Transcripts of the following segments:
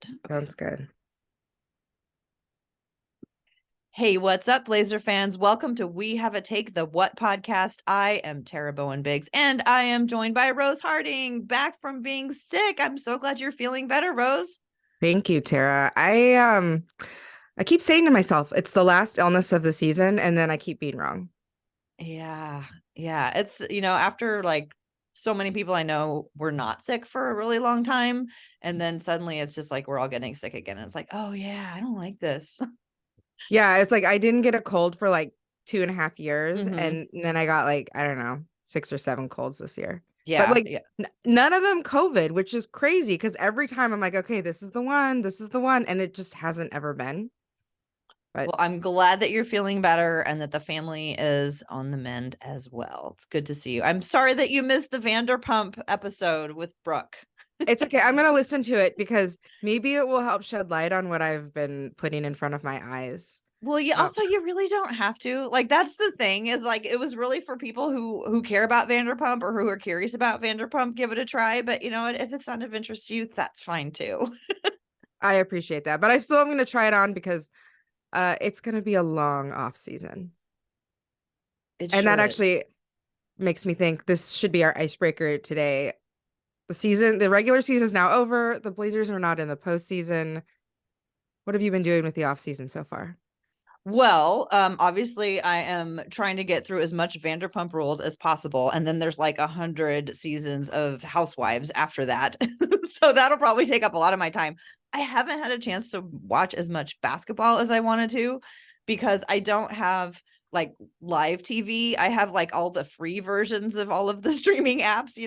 Okay. Sounds good. Hey, what's up, Blazer fans? Welcome to We Have a Take, the What podcast. I am Tara Bowen-Biggs, and I am joined by Rose Harding, back from being sick. I'm so glad you're feeling better, Rose. Thank you, Tara. I keep saying to myself, it's the last illness of the season, and then I keep being wrong. Yeah, yeah. It's, after like so many people I know were not sick for a really long time, and then suddenly it's just like we're all getting sick again. And it's like, oh yeah, I don't like this. Yeah, it's like I didn't get a cold for like 2.5 years, hmm and then I got like, I don't know, 6 or 7 colds this year. But Yeah, like yeah. none of them COVID, which is crazy because every time I'm like, okay, this is the one, and it just hasn't ever been. But Well, I'm glad that you're feeling better and that the family is on the mend as well. It's good to see you. I'm sorry that you missed the Vanderpump episode with Brooke. it's okay. I'm gonna listen to it because maybe it will help shed light on what I've been putting in front of my eyes. Well, you Um, also you really don't have to. Like that's the thing is like it was really for people who care about Vanderpump or who are curious about Vanderpump, give it a try. But you know what? If it's not of interest to you, that's fine too. I appreciate that, but I still am gonna try it on because it's gonna be a long off season. It And that sure is. actually makes me think this should be our icebreaker today. The regular season is now over. The Blazers are not in the postseason. What have you been doing with the off season so far? Well, obviously I am trying to get through as much Vanderpump Rules as possible. And then there's like 100 seasons of Housewives after that. So that'll probably take up a lot of my time. I haven't had a chance to watch as much basketball as I wanted to because I don't have like live TV. I have like all the free versions of all of the streaming apps.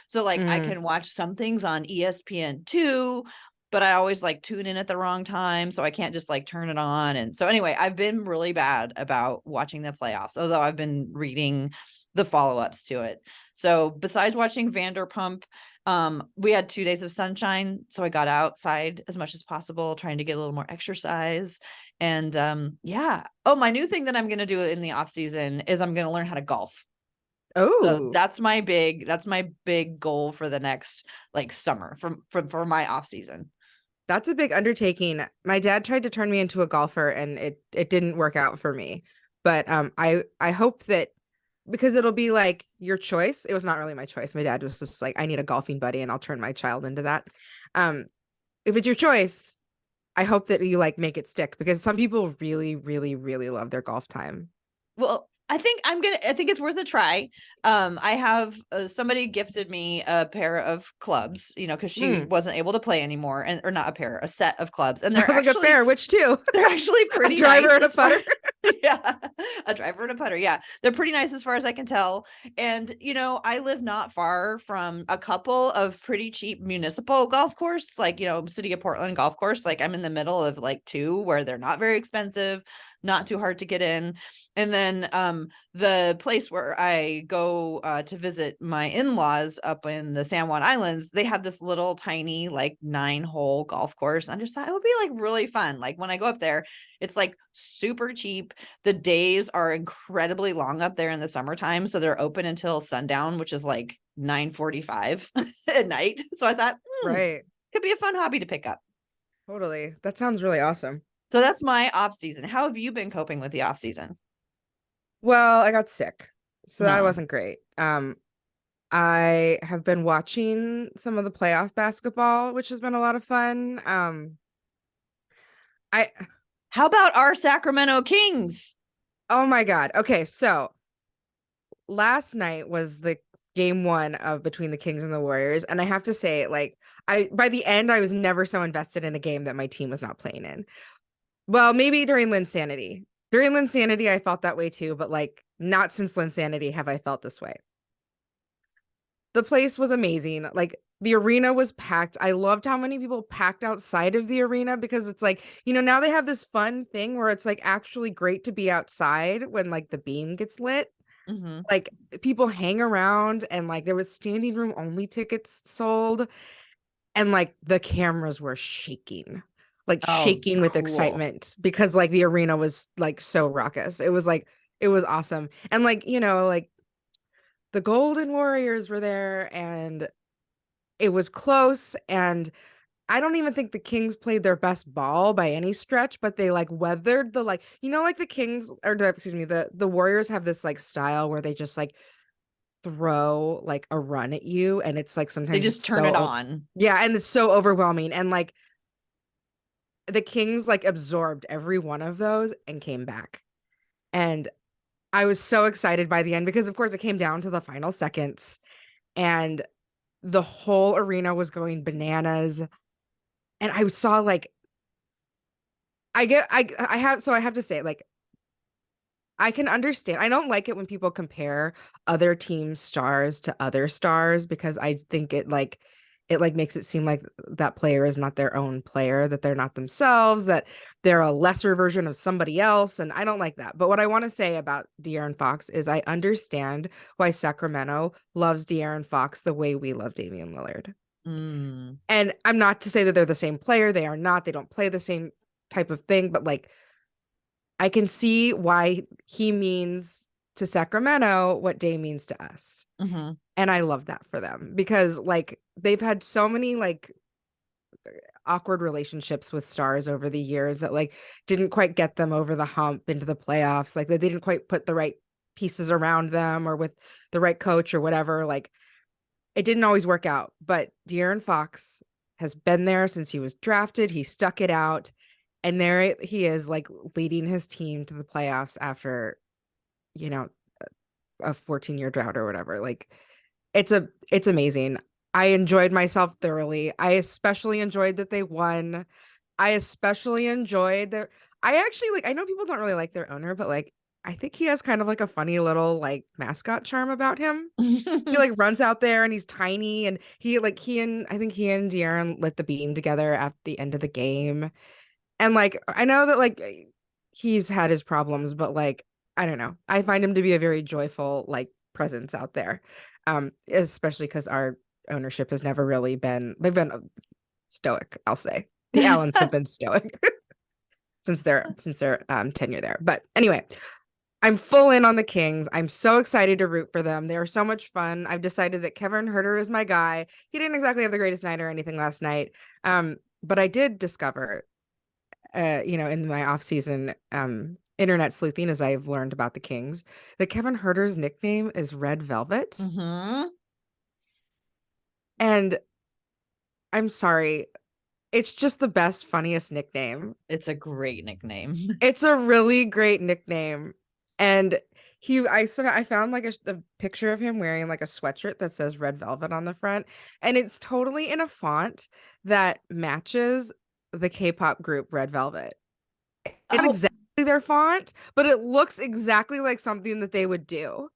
So like I Mm, can watch some things on ESPN2, but I always like tune in at the wrong time. So I can't just like turn it on. And so anyway, I've been really bad about watching the playoffs, although I've been reading the follow-ups to it. So besides watching Vanderpump, we had 2 days of sunshine. So I got outside as much as possible, trying to get a little more exercise. And yeah. Oh, my new thing that I'm gonna do in the off season is I'm gonna learn how to golf. So oh, that's my big goal for the next like summer for my off season. that's a big undertaking. My dad tried to turn me into a golfer and it didn't work out for me. But I hope that because it'll be like your choice. It was not really my choice. My dad was just like, I need a golfing buddy and I'll turn my child into that. Um, if it's your choice, I hope that you like make it stick because some people really, really, really love their golf time. Well, I think it's worth a try. I have somebody gifted me a pair of clubs, because she Mm. wasn't able to play anymore, and or not a pair, a set of clubs, and I was like a pair, which two? they're actually A pretty driver nice and a as far putter. yeah, a driver and a putter. Yeah, they're pretty nice as far as I can tell. And I live not far from a couple of pretty cheap municipal golf course, like City of Portland golf course. Like I'm in the middle of like two where they're not very expensive, not too hard to get in. And then the place where I go to visit my in-laws up in the San Juan Islands, they have this little tiny like 9-hole golf course. I just thought it would be like really fun. Like when I go up there, it's like super cheap. The days are incredibly long up there in the summertime, so they're open until sundown, which is like 9:45 at night. So I thought, Right. could be a fun hobby to pick up. Totally. That sounds really awesome. So that's my off season. How have you been coping with the off season? Well, I got sick, so that No. wasn't great. I have been watching some of the playoff basketball, which has been a lot of fun. I How about our Sacramento Kings? oh my God. Okay, so last night was the game one of between the Kings and the Warriors, and I have to say, like, I by the end, I was never so invested in a game that my team was not playing in. Well, maybe during Linsanity. During Linsanity, I felt that way too, but like not since Linsanity have I felt this way. The place was amazing. Like the arena was packed. I loved how many people packed outside of the arena because it's like, now they have this fun thing where it's like actually great to be outside when like the beam gets lit. Mm-hmm. Like people hang around and like there was standing room only tickets sold and like the cameras were shaking. Like Oh, shaking with cool. excitement because like the arena was like so raucous. It was awesome. And like, like the Golden Warriors were there and it was close and I don't even think the Kings played their best ball by any stretch, but they like weathered the like, like the Kings or excuse me, the Warriors have this like style where they just like throw like a run at you, and it's like They sometimes just it's turn so it on. yeah, and it's so overwhelming, and like the Kings like absorbed every one of those and came back. And I was so excited by the end because of course it came down to the final seconds and the whole arena was going bananas. And I saw like I have to say, like, I can understand. I don't like it when people compare other teams' stars to other stars because I think it makes it seem like that player is not their own player, that they're not themselves, that they're a lesser version of somebody else. And I don't like that. But what I want to say about De'Aaron Fox is I understand why Sacramento loves De'Aaron Fox the way we love Damian Lillard. Mm. And I'm not to say that they're the same player. They are not. They don't play the same type of thing, but like I can see why he means to Sacramento what Day means to us. Mm-hmm. And I love that for them because like they've had so many like awkward relationships with stars over the years that like didn't quite get them over the hump into the playoffs. Like they didn't quite put the right pieces around them or with the right coach or whatever. Like it didn't always work out, but De'Aaron Fox has been there since he was drafted. He stuck it out. And there he is, like leading his team to the playoffs after, a 14-year drought or whatever. Like it's amazing. I enjoyed myself thoroughly. I especially enjoyed that they won. I especially enjoyed that. I actually like, I know people don't really like their owner, but like, I think he has kind of like a funny little like mascot charm about him. He like runs out there and he's tiny and I think he and De'Aaron lit the beam together at the end of the game. And like I know that like he's had his problems, but like I don't know. I find him to be a very joyful like presence out there. Especially because our ownership has never really they've been stoic, I'll say. The Allens have been stoic since their tenure there. But anyway, I'm full in on the Kings. I'm so excited to root for them. They are so much fun. I've decided that Kevin Huerter is my guy. He didn't exactly have the greatest night or anything last night. But I did discover in my off-season internet sleuthing as I've learned about the Kings, that Kevin Huerter's nickname is Red Velvet. Mm-hmm. And I'm sorry, it's just the best, funniest nickname. It's a great nickname. It's a really great nickname. And I found like a picture of him wearing like a sweatshirt that says Red Velvet on the front, and it's totally in a font that matches the K-pop group Red Velvet. It's exactly their font, but it looks exactly like something that they would do.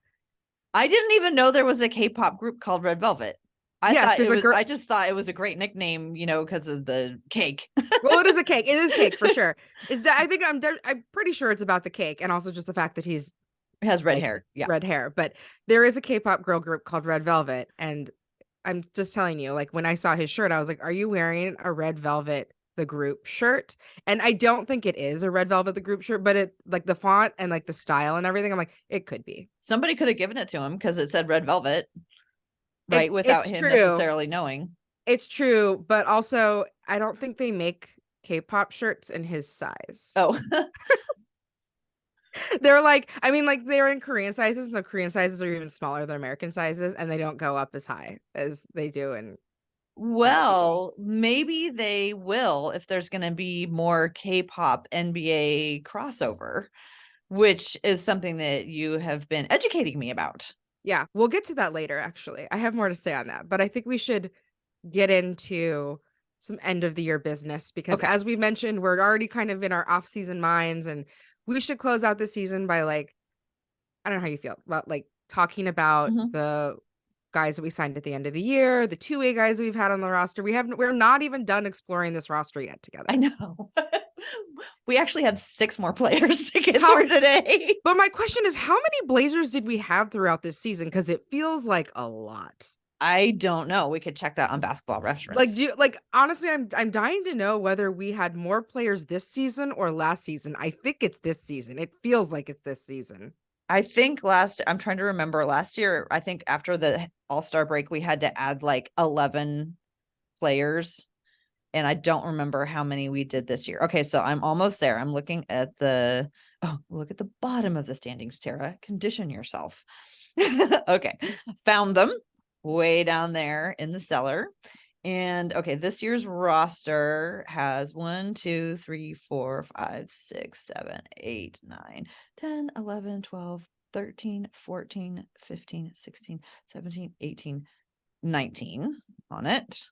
I didn't even know there was a K-pop group called Red Velvet. I just thought it was a great nickname, because of the cake. Well, it is a cake. It is cake for sure. I'm pretty sure it's about the cake and also just the fact that he has red hair. Yeah. Red hair. But there is a K-pop girl group called Red Velvet. And I'm just telling you, like when I saw his shirt, I was like, are you wearing a Red Velvet the group shirt? And I don't think it is a Red Velvet the group shirt, but it like the font and like the style and everything, I'm like, it could be. Somebody could have given it to him because it said Red Velvet, right? Without him necessarily knowing. It's true, but also I don't think they make K-pop shirts in his size. Oh. They're like, I mean, like they're in Korean sizes, so Korean sizes are even smaller than American sizes, and they don't go up as high as they do in. Well, maybe they will if there's going to be more K-pop NBA crossover, which is something that you have been educating me about. Yeah, we'll get to that later, actually. I have more to say on that, but I think we should get into some end of the year business because as we mentioned, we're already kind of in our off-season minds, and we should close out the season by like, I don't know how you feel about like talking about the guys that we signed at the end of the year, the two-way guys we've had on the roster. We're not even done exploring this roster yet together. I know. We actually have 6 more players to get through today. But my question is, how many Blazers did we have throughout this season? Because it feels like a lot. I don't know. We could check that on Basketball Reference. Honestly, I'm dying to know whether we had more players this season or last season. I think it's this season. It feels like it's this season. I think I'm trying to remember last year, I think after the All-Star break, we had to add like 11 players. and I don't remember how many we did this year. Okay, so I'm almost there. I'm looking at look at the bottom of the standings, Tara. Condition yourself. Okay, found them way down there in the cellar. And okay, this year's roster has 1, 2, 3, 4, 5, 6, 7, 8, 9, 10, 11, 12, 13, 14, 15, 16, 17, 18, 19 on it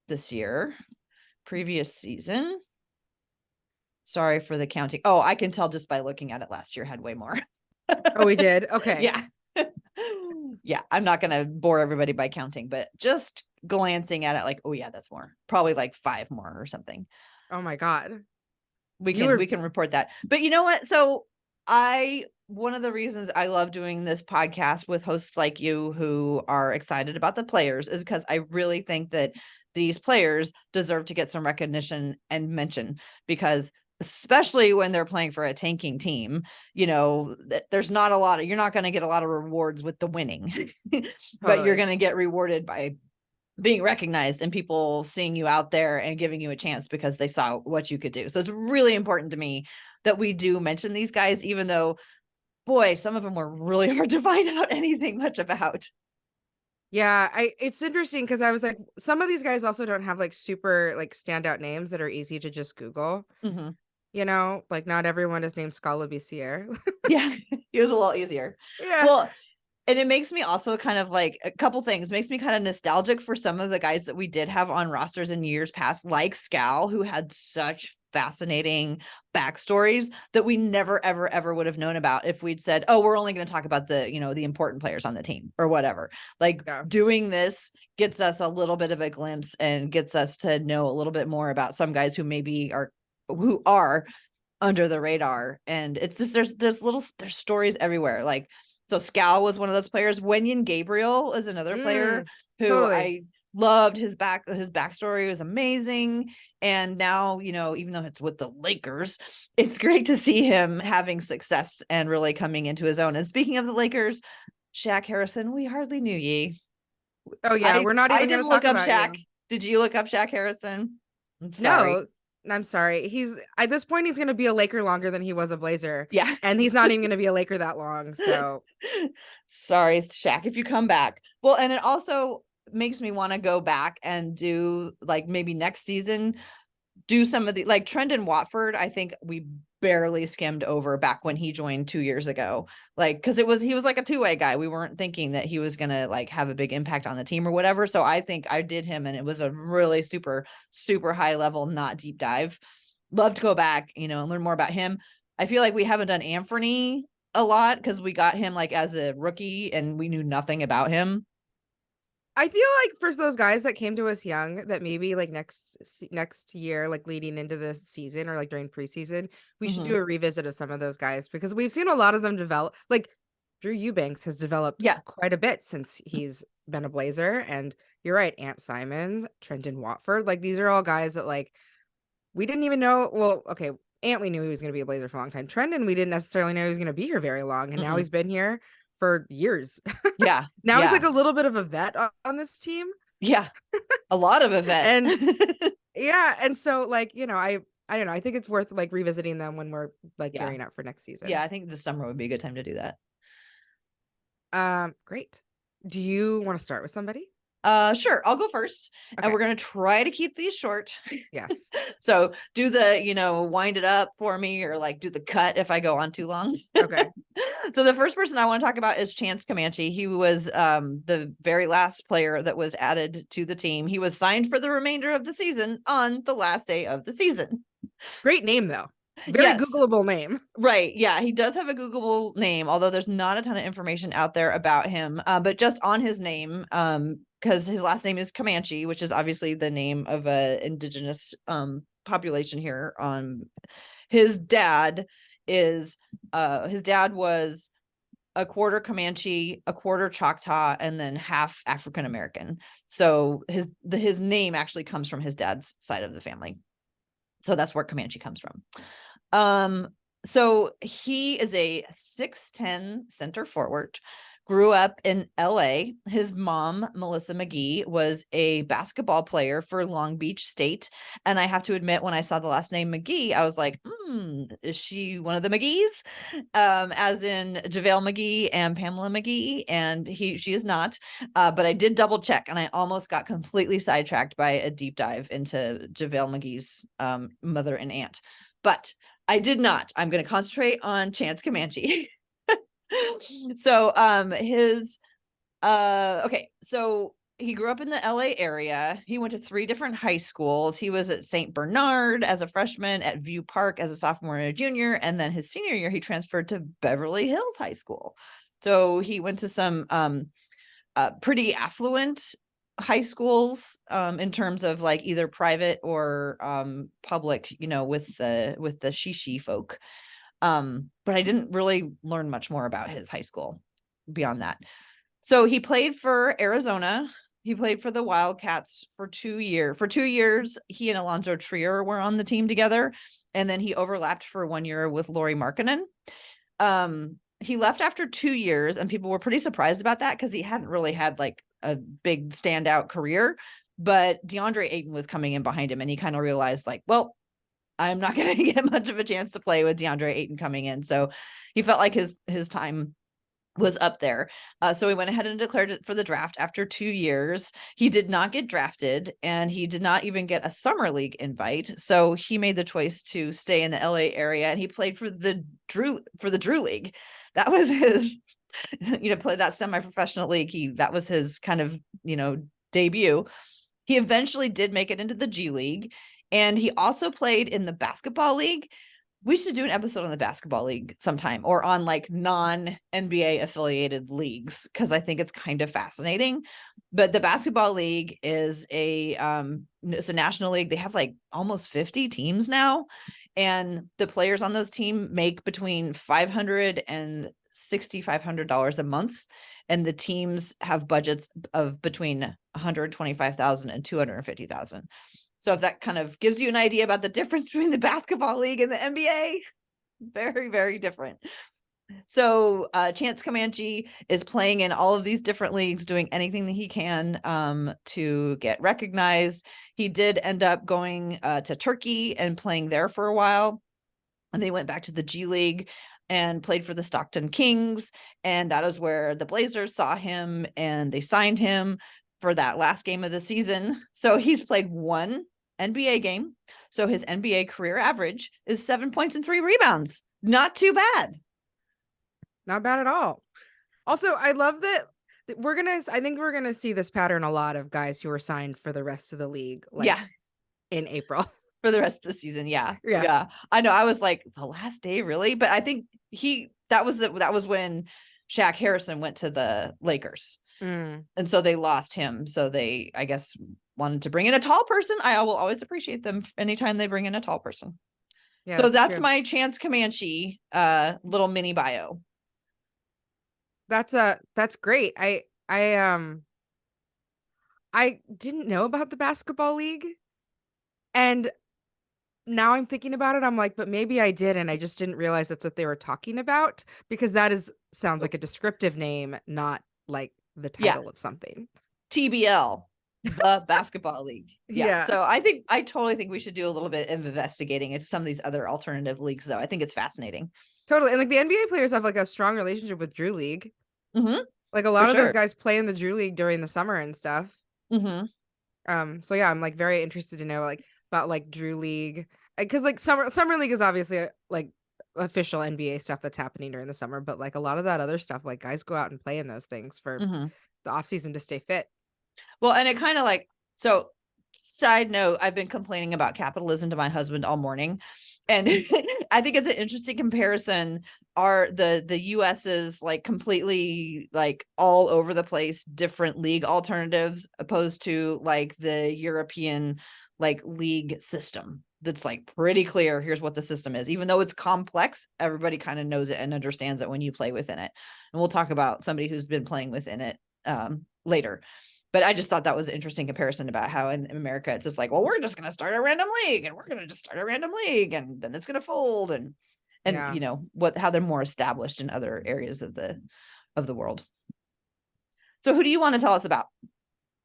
this year. Previous season. Sorry for the counting. Oh, I can tell just by looking at it, last year had way more. Oh, we did. Okay. Yeah. Yeah, I'm not going to bore everybody by counting, but just glancing at it like, oh yeah, that's more. Probably like 5 more or something. Oh my God. We can report that. But you know what? So one of the reasons I love doing this podcast with hosts like you who are excited about the players is because I really think that these players deserve to get some recognition and mention, because especially when they're playing for a tanking team, there's not a lot of, you're not going to get a lot of rewards with the winning, but you're going to get rewarded by being recognized and people seeing you out there and giving you a chance because they saw what you could do. So it's really important to me that we do mention these guys, even though, boy, some of them were really hard to find out anything much about. Yeah, it's interesting because I was like, some of these guys also don't have like super like standout names that are easy to just Google. Mm-hmm. Like not everyone is named Scala Bissiere. Yeah, it was a little easier. Yeah. Well, and it makes me also kind of like a couple things, makes me kind of nostalgic for some of the guys that we did have on rosters in years past, like Scal, who had such fascinating backstories that we never, ever, ever would have known about if we'd said, oh, we're only going to talk about the important players on the team or whatever. Like doing this gets us a little bit of a glimpse and gets us to know a little bit more about some guys who maybe are under the radar. And it's just, there's stories everywhere. Like, so Scal was one of those players. Wenyan Gabriel is another player who totally. I loved. His backstory was amazing. And now, even though it's with the Lakers, it's great to see him having success and really coming into his own. And speaking of the Lakers, Shaq Harrison, we hardly knew ye. Oh yeah, we're not even going to talk about Shaq. You. Did you look up Shaq Harrison? I'm sorry. No. I'm sorry. He's at this point, he's going to be a Laker longer than he was a Blazer. Yeah. And he's not even going to be a Laker that long. So sorry, Shaq, if you come back. Well, and it also makes me want to go back and do like maybe next season, do some of the like Trendon Watford. I think we barely skimmed over back when he joined 2 years ago. Like, because he was like a two-way guy. We weren't thinking that he was gonna like have a big impact on the team or whatever. So I think I did him and it was a really super, super high level, not deep dive. Love to go back, and learn more about him. I feel like we haven't done Anthony a lot because we got him like as a rookie and we knew nothing about him. I feel like for those guys that came to us young, that maybe like next year, like leading into the season or like during preseason, we should do a revisit of some of those guys because we've seen a lot of them develop. Like Drew Eubanks has developed quite a bit since he's been a Blazer. And you're right, Ant Simons, Trendon Watford, like these are all guys that like we didn't even know. Well, okay, Ant, we knew he was going to be a Blazer for a long time. Trendon, we didn't necessarily know he was going to be here very long. And now he's been here for years. Yeah. Now he's like a little bit of a vet on this team. Yeah. A lot of a vet. And yeah. And so like, I don't know. I think it's worth like revisiting them when we're like gearing up for next season. Yeah. I think this summer would be a good time to do that. Great. Do you want to start with somebody? Sure. I'll go first. Okay. And we're going to try to keep these short. Yes. So do the, wind it up for me or like do the cut if I go on too long. Okay. So the first person I want to talk about is Chance Comanche. He was the very last player that was added to the team. He was signed for the remainder of the season on the last day of the season. Great name though. Very Googleable name. Right. Yeah. He does have a Googleable name, although there's not a ton of information out there about him. But just on his name, because his last name is Comanche, which is obviously the name of a indigenous population here. His dad was a quarter Comanche, a quarter Choctaw, and then half African American. So his name actually comes from his dad's side of the family. So that's where Comanche comes from. So he is a 6'10" center forward, grew up in LA. His mom, Melissa McGee, was a basketball player for Long Beach State. And I have to admit, when I saw the last name McGee, I was like, is she one of the McGees? As in JaVale McGee and Pamela McGee. And she is not. But I did double check, and I almost got completely sidetracked by a deep dive into JaVale McGee's mother and aunt. But I did not. I'm going to concentrate on Chance Comanche. So so he grew up in the LA area. He went to 3 different high schools. He was at St. Bernard as a freshman, at View Park as a sophomore and a junior, and then his senior year he transferred to Beverly Hills High School. So he went to some pretty affluent high schools in terms of like either private or public, with the shishi folk. But I didn't really learn much more about his high school beyond that. So he played for Arizona. He played for the Wildcats for 2 years. For 2 years, he and Alonzo Trier were on the team together. And then he overlapped for 1 year with Lauri Markkanen. He left after 2 years, and people were pretty surprised about that because he hadn't really had like a big standout career. But DeAndre Ayton was coming in behind him, and he kind of realized like, well, I'm not going to get much of a chance to play with DeAndre Ayton coming in. So he felt like his time was up there. So he went ahead and declared it for the draft after 2 years. He did not get drafted, and he did not even get a summer league invite. So he made the choice to stay in the LA area, and he played for the Drew League. That was his, play that semi-professional league. That was his kind of, debut. He eventually did make it into the G League. And he also played in the basketball league. We should do an episode on the basketball league sometime, or on like non-NBA affiliated leagues, because I think it's kind of fascinating. But the basketball league is it's a national league. They have like almost 50 teams now. And the players on those teams make between $500 and $6,500 a month. And the teams have budgets of between $125,000 and $250,000. So if that kind of gives you an idea about the difference between the basketball league and the NBA, very, very different. So Chance Comanche is playing in all of these different leagues, doing anything that he can to get recognized. He did end up going to Turkey and playing there for a while. And they went back to the G League and played for the Stockton Kings. And that is where the Blazers saw him, and they signed him for that last game of the season. So he's played 1 NBA game. So his NBA career average is 7 points and 3 rebounds. Not too bad. Not bad at all. Also, I love that I think we're going to see this pattern a lot of guys who are signed for the rest of the league. In April. For the rest of the season. Yeah. Yeah. I know. I was like, the last day, really? But I think that was when Shaq Harrison went to the Lakers. And so they lost him. So they, I guess, wanted to bring in a tall person. I will always appreciate them anytime they bring in a tall person. Yeah, so that's true. My Chance Comanche little mini bio. That's great. I didn't know about the basketball league, and now I'm thinking about it. I'm like, but maybe I did, and I just didn't realize that's what they were talking about, because sounds like a descriptive name, not like the title of something. TBL, the basketball league. Yeah. So I totally think we should do a little bit of investigating into some of these other alternative leagues, though. I think it's fascinating. Totally. And like the NBA players have like a strong relationship with Drew League. Like a lot of those guys play in the Drew League during the summer and stuff. So yeah, I'm like very interested to know like about like Drew League, because like summer league is obviously like official NBA stuff that's happening during the summer, but like a lot of that other stuff, like guys go out and play in those things for the off season to stay fit. Well, and it kind of like, so side note, I've been complaining about capitalism to my husband all morning. And I think it's an interesting comparison. Are the US's like completely like all over the place, different league alternatives, opposed to like the European like league system. That's like pretty clear. Here's what the system is. Even though it's complex, everybody kind of knows it and understands it when you play within it. And we'll talk about somebody who's been playing within it later. But I just thought that was an interesting comparison about how in America, it's just like, well, we're just going to start a random league, and we're going to just start a random league, and then it's going to fold. And you know, how they're more established in other areas of the world. So who do you want to tell us about?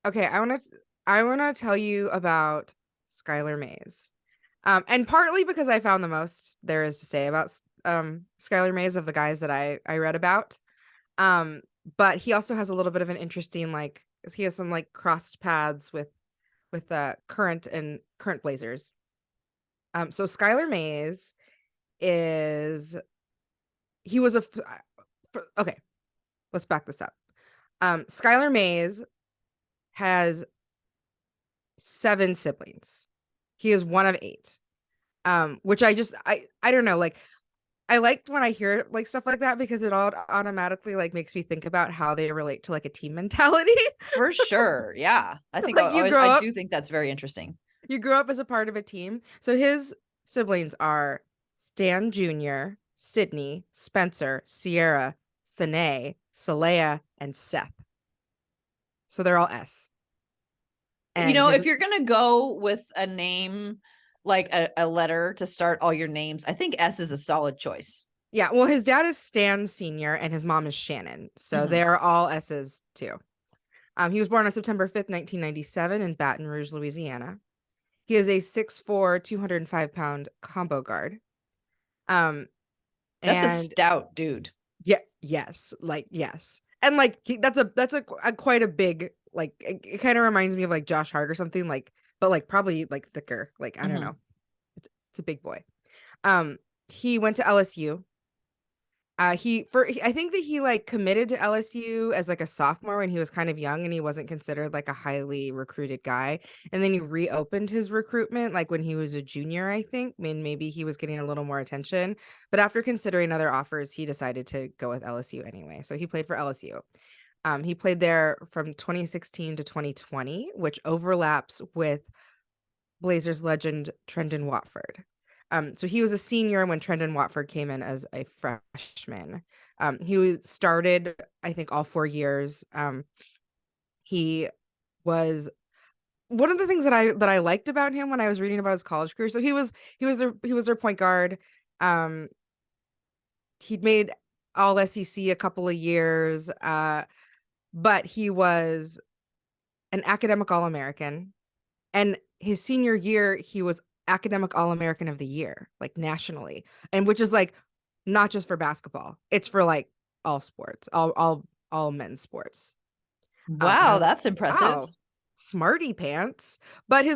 Okay, I want to tell you about Skylar Mays. And partly because I found the most there is to say about Skylar Mays of the guys that I read about. But he also has a little bit of an interesting, like, he has some like crossed paths with current Blazers. So Skylar Mays is he was a okay, let's back this up. Skylar Mays has 7 siblings. He is one of 8. Which I don't know, like, I liked when I hear like stuff like that because it all automatically like makes me think about how they relate to like a team mentality. For sure. Yeah. I think Like I do think that's very interesting. you grew up as a part of a team. So his siblings are Stan Jr., Sydney, Spencer, Sierra, Sanae, Saleha, and Seth. So they're all S. And If you're going to go with a name, like a letter to start all your names, I think S is a solid choice. Yeah, well, his dad is Stan Sr. and his mom is Shannon. So they are all S's too. He was born on September 5th, 1997 in Baton Rouge, Louisiana. He is a 6'4", 205-pound combo guard. That's a stout dude. Yeah, yes. And like that's a quite a big, like, it kind of reminds me of like Josh Hart or something, like, but like probably like thicker. Like, I don't know. It's a big boy. He went to LSU. I think that he like committed to LSU as like a sophomore when he was kind of young and he wasn't considered like a highly recruited guy. And then he reopened his recruitment like when he was a junior, I think. I mean, maybe he was getting a little more attention, but after considering other offers, he decided to go with LSU anyway. So he played for LSU. He played there from 2016 to 2020, which overlaps with Blazers legend Trendon Watford. So he was a senior when Trendon Watford came in as a freshman. He started, I think, all 4 years. He was one of the things that I liked about him when I was reading about his college career. So he was their point guard. He'd made all SEC a couple of years, but he was an academic All-American. And his senior year, he was academic All-American of the year, like nationally, and which is like not just for basketball, it's for like all sports, all men's sports. Wow, that's impressive. Wow, smarty pants. But I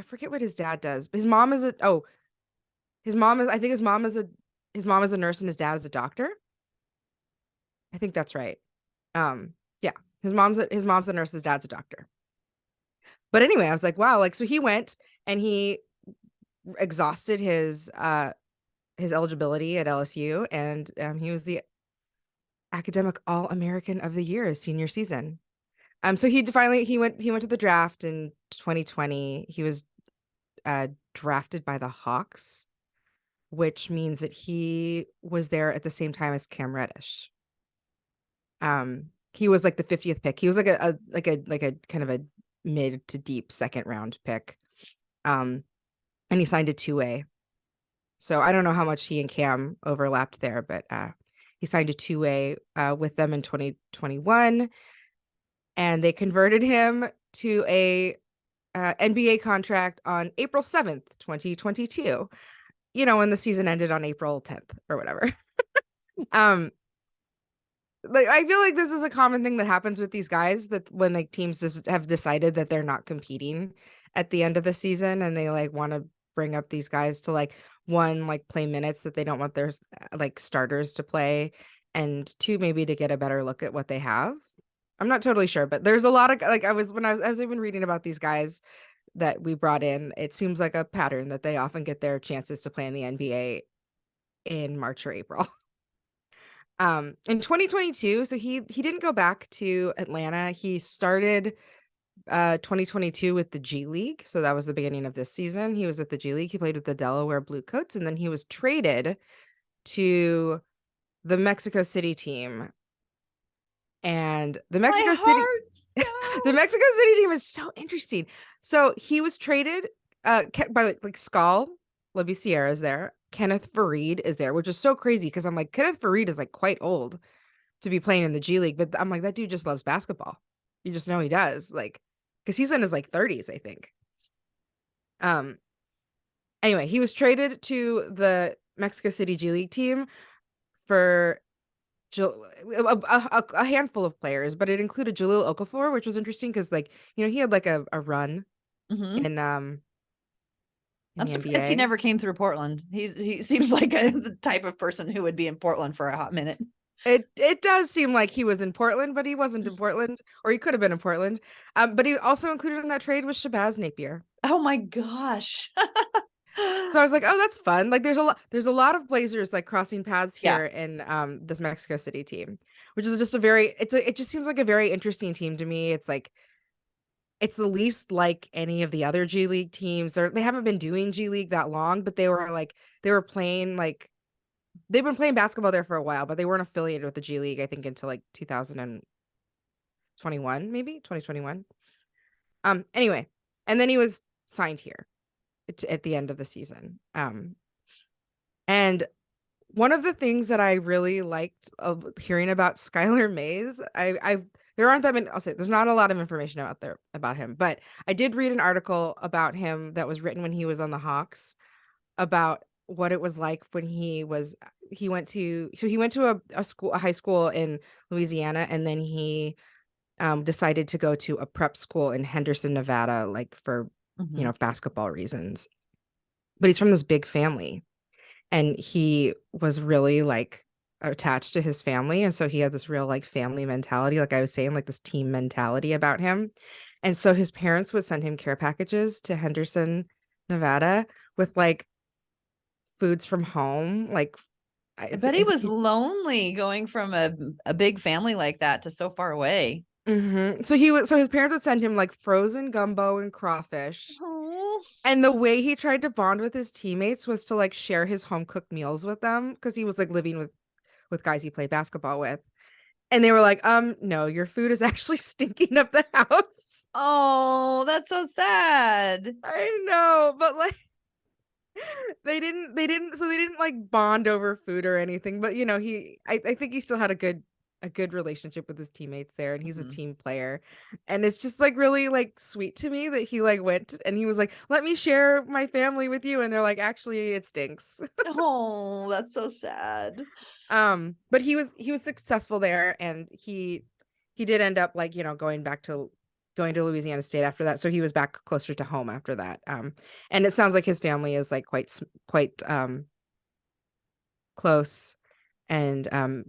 forget what his dad does. His mom is a nurse and his dad is a doctor. I think that's right. Yeah, his mom's a nurse, his dad's a doctor. But anyway, I was like, wow, like, so he went and he exhausted his eligibility at LSU, and he was the academic All-American of the year his senior season. So he went to the draft in 2020. He was drafted by the Hawks, which means that he was there at the same time as Cam Reddish. He was like the 50th pick. He was like a kind of a mid to deep second round pick. And he signed a 2-way. So I don't know how much he and Cam overlapped there, but he signed a 2-way with them in 2021, and they converted him to a NBA contract on April 7th, 2022. When the season ended on April 10th or whatever. Like, I feel like this is a common thing that happens with these guys, that when like teams just have decided that they're not competing at the end of the season and they like want to bring up these guys to like, one, like play minutes that they don't want their like starters to play, and 2, maybe to get a better look at what they have. I'm not totally sure, but there's a lot of like I was even reading about these guys that we brought in. It seems like a pattern that they often get their chances to play in the NBA in March or April. In 2022, so he didn't go back to Atlanta. He started 2022 with the G League. So that was the beginning of this season. He was at the G League. He played with the Delaware Bluecoats, and then he was traded to the Mexico City team. And the Mexico City team is so interesting. So he was traded by like Skal Labissiere is there. Kenneth Faried is there, which is so crazy because I'm like, Kenneth Faried is like quite old to be playing in the G League, but I'm like, that dude just loves basketball. You just know he does, like, because he's in his like 30s, I think. Anyway, he was traded to the Mexico City G League team for a handful of players, but it included Jahlil Okafor, which was interesting because, like, he had like a run Mhm. in I'm the surprised he NBA. never came through Portland. He seems like the type of person who would be in Portland for a hot minute. It does seem like he was in Portland, but he wasn't in Portland, or he could have been in Portland. But he also included in that trade was Shabazz Napier. Oh my gosh. So I was like, oh, that's fun. Like there's a lot of Blazers like crossing paths Yeah. here in this Mexico City team, which is just it just seems like a very interesting team to me. It's like it's the least like any of the other G League teams. They haven't been doing G League that long, but they were playing like they've been playing basketball there for a while, but they weren't affiliated with the G League, I think, until like 2021, maybe 2021. Anyway, and then he was signed here at the end of the season. And one of the things that I really liked of hearing about Skylar Mays, I there aren't that many, I'll say there's not a lot of information out there about him, but I did read an article about him that was written when he was on the Hawks about what it was like when he went to a high school in Louisiana, and then he decided to go to a prep school in Henderson, Nevada, like for Mhm. basketball reasons. But he's from this big family, and he was really like attached to his family, and so he had this real like family mentality, like I was saying, like this team mentality about him. And so his parents would send him care packages to Henderson, Nevada, with like foods from home, like I bet he think was he's lonely going from a big family like that to so far away. so his parents would send him like frozen gumbo and crawfish. Oh. And the way he tried to bond with his teammates was to like share his home cooked meals with them, because he was like living with guys he played basketball with. And they were like, no, your food is actually stinking up the house. Oh, that's so sad. I know, but like they didn't like bond over food or anything, but I think he still had a good relationship with his teammates there, and he's a Mhm. team player. And it's just like really like sweet to me that he like went and he was like, let me share my family with you, and they're like, actually it stinks. Oh, that's so sad. But he was successful there, and he did end up like going to Louisiana State after that, so he was back closer to home after that. And it sounds like his family is like quite close and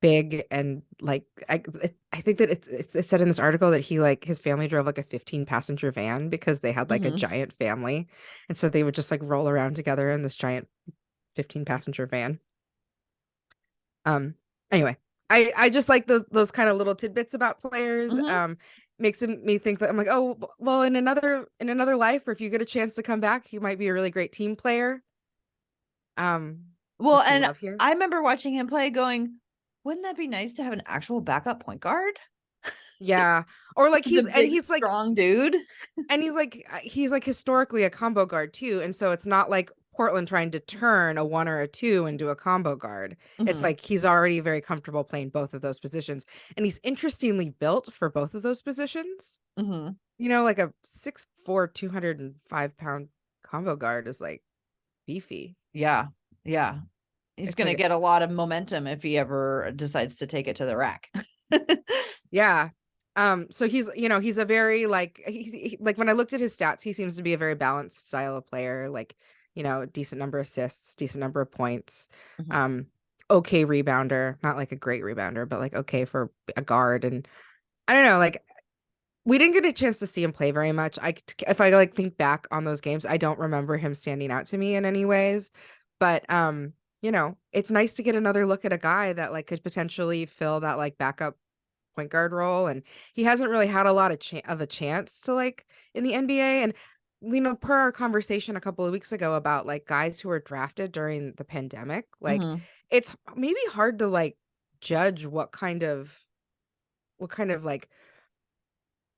big, and like I think that it said in this article that his family drove like a 15-passenger van because they had like a Mhm. giant family, and so they would just like roll around together in this giant 15-passenger van. Um, anyway, I just like those kind of little tidbits about players. Mhm. Makes me think that I'm like, oh, well, in another life, or if you get a chance to come back, you might be a really great team player. Well, Which we and love here. I remember watching him play going, wouldn't that be nice to have an actual backup point guard? Yeah. Or like The big he's like strong dude. he's like historically a combo guard too, and so it's not like Portland trying to turn a one or a two into a combo guard. It's Mhm. like he's already very comfortable playing both of those positions, and he's interestingly built for both of those positions. Mhm. Like a 6'4", 205-pound combo guard is like beefy. Yeah. Yeah. He's It's going to like, get a lot of momentum if he ever decides to take it to the rack. yeah. So he's a very like like when I looked at his stats, he seems to be a very balanced style of player, like, decent number of assists, decent number of points. Mhm. Um, okay rebounder, not like a great rebounder, but like okay for a guard. And I don't know, like we didn't get a chance to see him play very much. If I like think back on those games, I don't remember him standing out to me in any ways. But it's nice to get another look at a guy that like could potentially fill that like backup point guard role, and he hasn't really had a lot of a chance to like in the NBA. And per our conversation a couple of weeks ago about like guys who were drafted during the pandemic, like Mhm. it's maybe hard to like judge what kind of like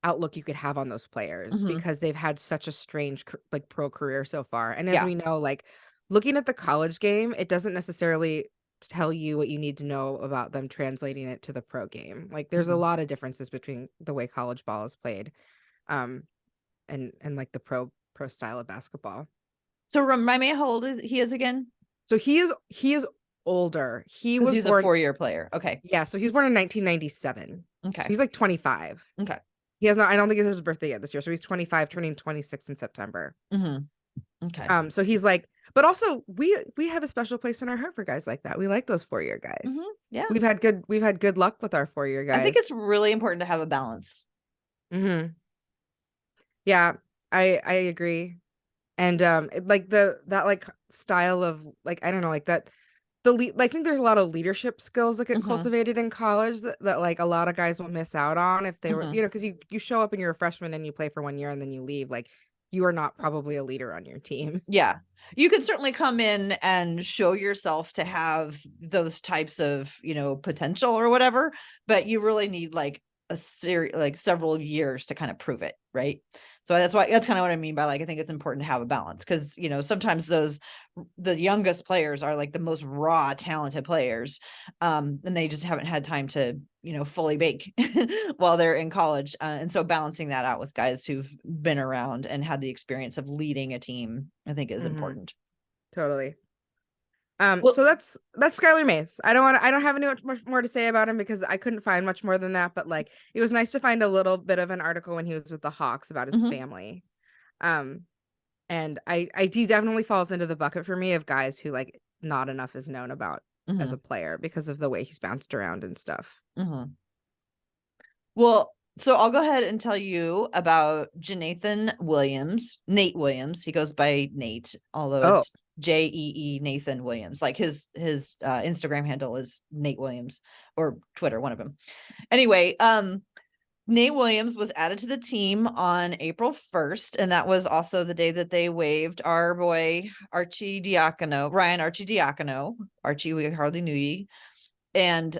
outlook you could have on those players, Mhm. because they've had such a strange like pro career so far. And as Yeah. we know, like looking at the college game, it doesn't necessarily tell you what you need to know about them translating it to the pro game. Like there's a lot of differences between the way college ball is played, and like the pro style of basketball. So remind me how old he is again? So he is older. He was He's born a 4-year player. Okay. Yeah, so he was born in 1997. Okay. So he's like 25. Okay. He has not, I don't think it's his birthday yet this year. So he's 25, turning 26 in September. Okay. So he's like, but also we have a special place in our heart for guys like that. We like those 4-year guys. Yeah. We've had good luck with our 4-year guys. I think it's really important to have a balance. Yeah, I agree. And like that like style of like, I don't know, like that I think there's a lot of leadership skills that get cultivated in college that like a lot of guys will miss out on if they were, you know, because you show up and you're a freshman and you play for 1 year and then you leave. Like you are not probably a leader on your team. Yeah. You could certainly come in and show yourself to have those types of, you know, potential or whatever, but you really need like several years to kind of prove it, right? So that's kind of what I mean by like, I think it's important to have a balance, because, you know, sometimes the youngest players are like the most raw talented players, and they just haven't had time to, you know, fully bake while they're in college, and so balancing that out with guys who've been around and had the experience of leading a team, I think is important. Totally. Well, so that's Skylar Mays. I don't have any much more to say about him because I couldn't find much more than that, but like it was nice to find a little bit of an article when he was with the Hawks about his family. And he definitely falls into the bucket for me of guys who like not enough is known about as a player because of the way he's bounced around and stuff. Well, so I'll go ahead and tell you about Jeenathan Williams, Nate Williams. He goes by Nate, although it's JEE Nathan Williams. Like his Instagram handle is Nate Williams, or Twitter, one of them. Anyway, Nate Williams was added to the team on April 1st, and that was also the day that they waived our boy Ryan Archie Diacono. Archie, we hardly knew ye. And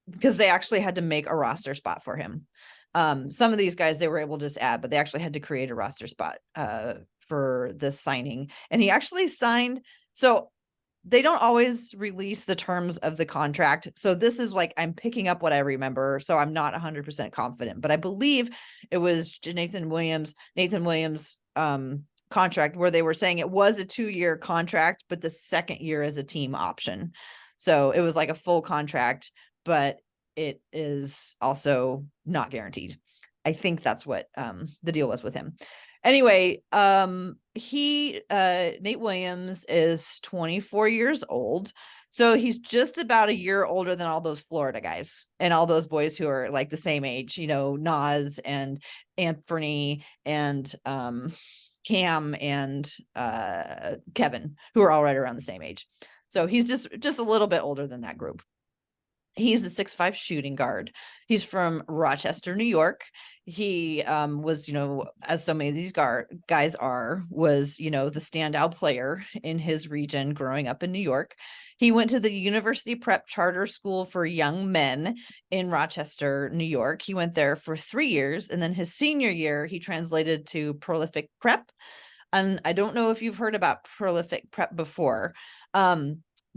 because they actually had to make a roster spot for him. Some of these guys they were able to just add, but they actually had to create a roster spot for this signing. And he actually signed. So they don't always release the terms of the contract. So this is like, I'm picking up what I remember. So I'm not 100% confident, but I believe it was Nathan Williams contract where they were saying it was a 2-year contract, but the second year is a team option. So it was like a full contract, but it is also not guaranteed. I think that's what the deal was with him. Anyway, Nate Williams is 24 years old. So he's just about a year older than all those Florida guys and all those boys who are like the same age, you know, Nas and Anthony and Cam and Kevin, who are all right around the same age. So he's just a little bit older than that group. He's a 6'5" shooting guard. He's from Rochester, New York. He was, you know, as so many of these guys was, you know, the standout player in his region growing up in New York. He went to the University Prep Charter School for Young Men in Rochester, New York. He went there for 3 years. And then his senior year, he translated to Prolific Prep. And I don't know if you've heard about Prolific Prep before.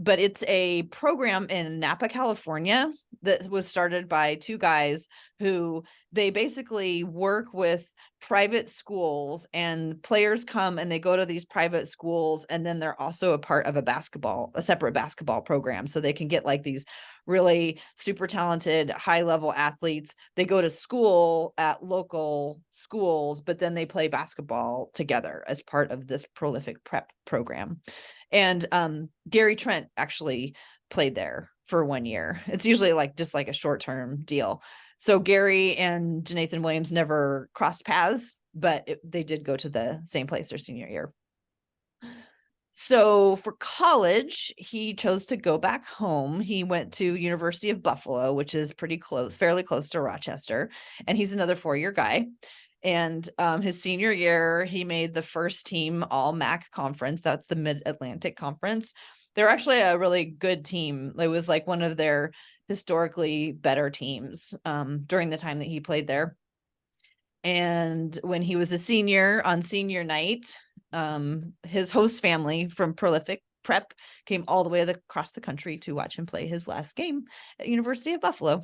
But it's a program in Napa, California that was started by 2 guys who they basically work with private schools, and players come and they go to these private schools. And then they're also a part of a separate basketball program. So they can get like these really super talented high level athletes. They go to school at local schools, but then they play basketball together as part of this Prolific Prep program. And Gary Trent actually played there for 1 year. It's usually like just like a short-term deal. So Gary and Jeenathan Williams never crossed paths, but they did go to the same place their senior year. So for college, he chose to go back home. He went to University of Buffalo, which is fairly close to Rochester. And he's another 4-year guy. And his senior year, he made the first team all MAC conference. That's the Mid-Atlantic Conference. They're actually a really good team. It was like one of their historically better teams during the time that he played there. And when he was a senior on senior night, his host family from Prolific prep came all the way across the country to watch him play his last game at University of Buffalo.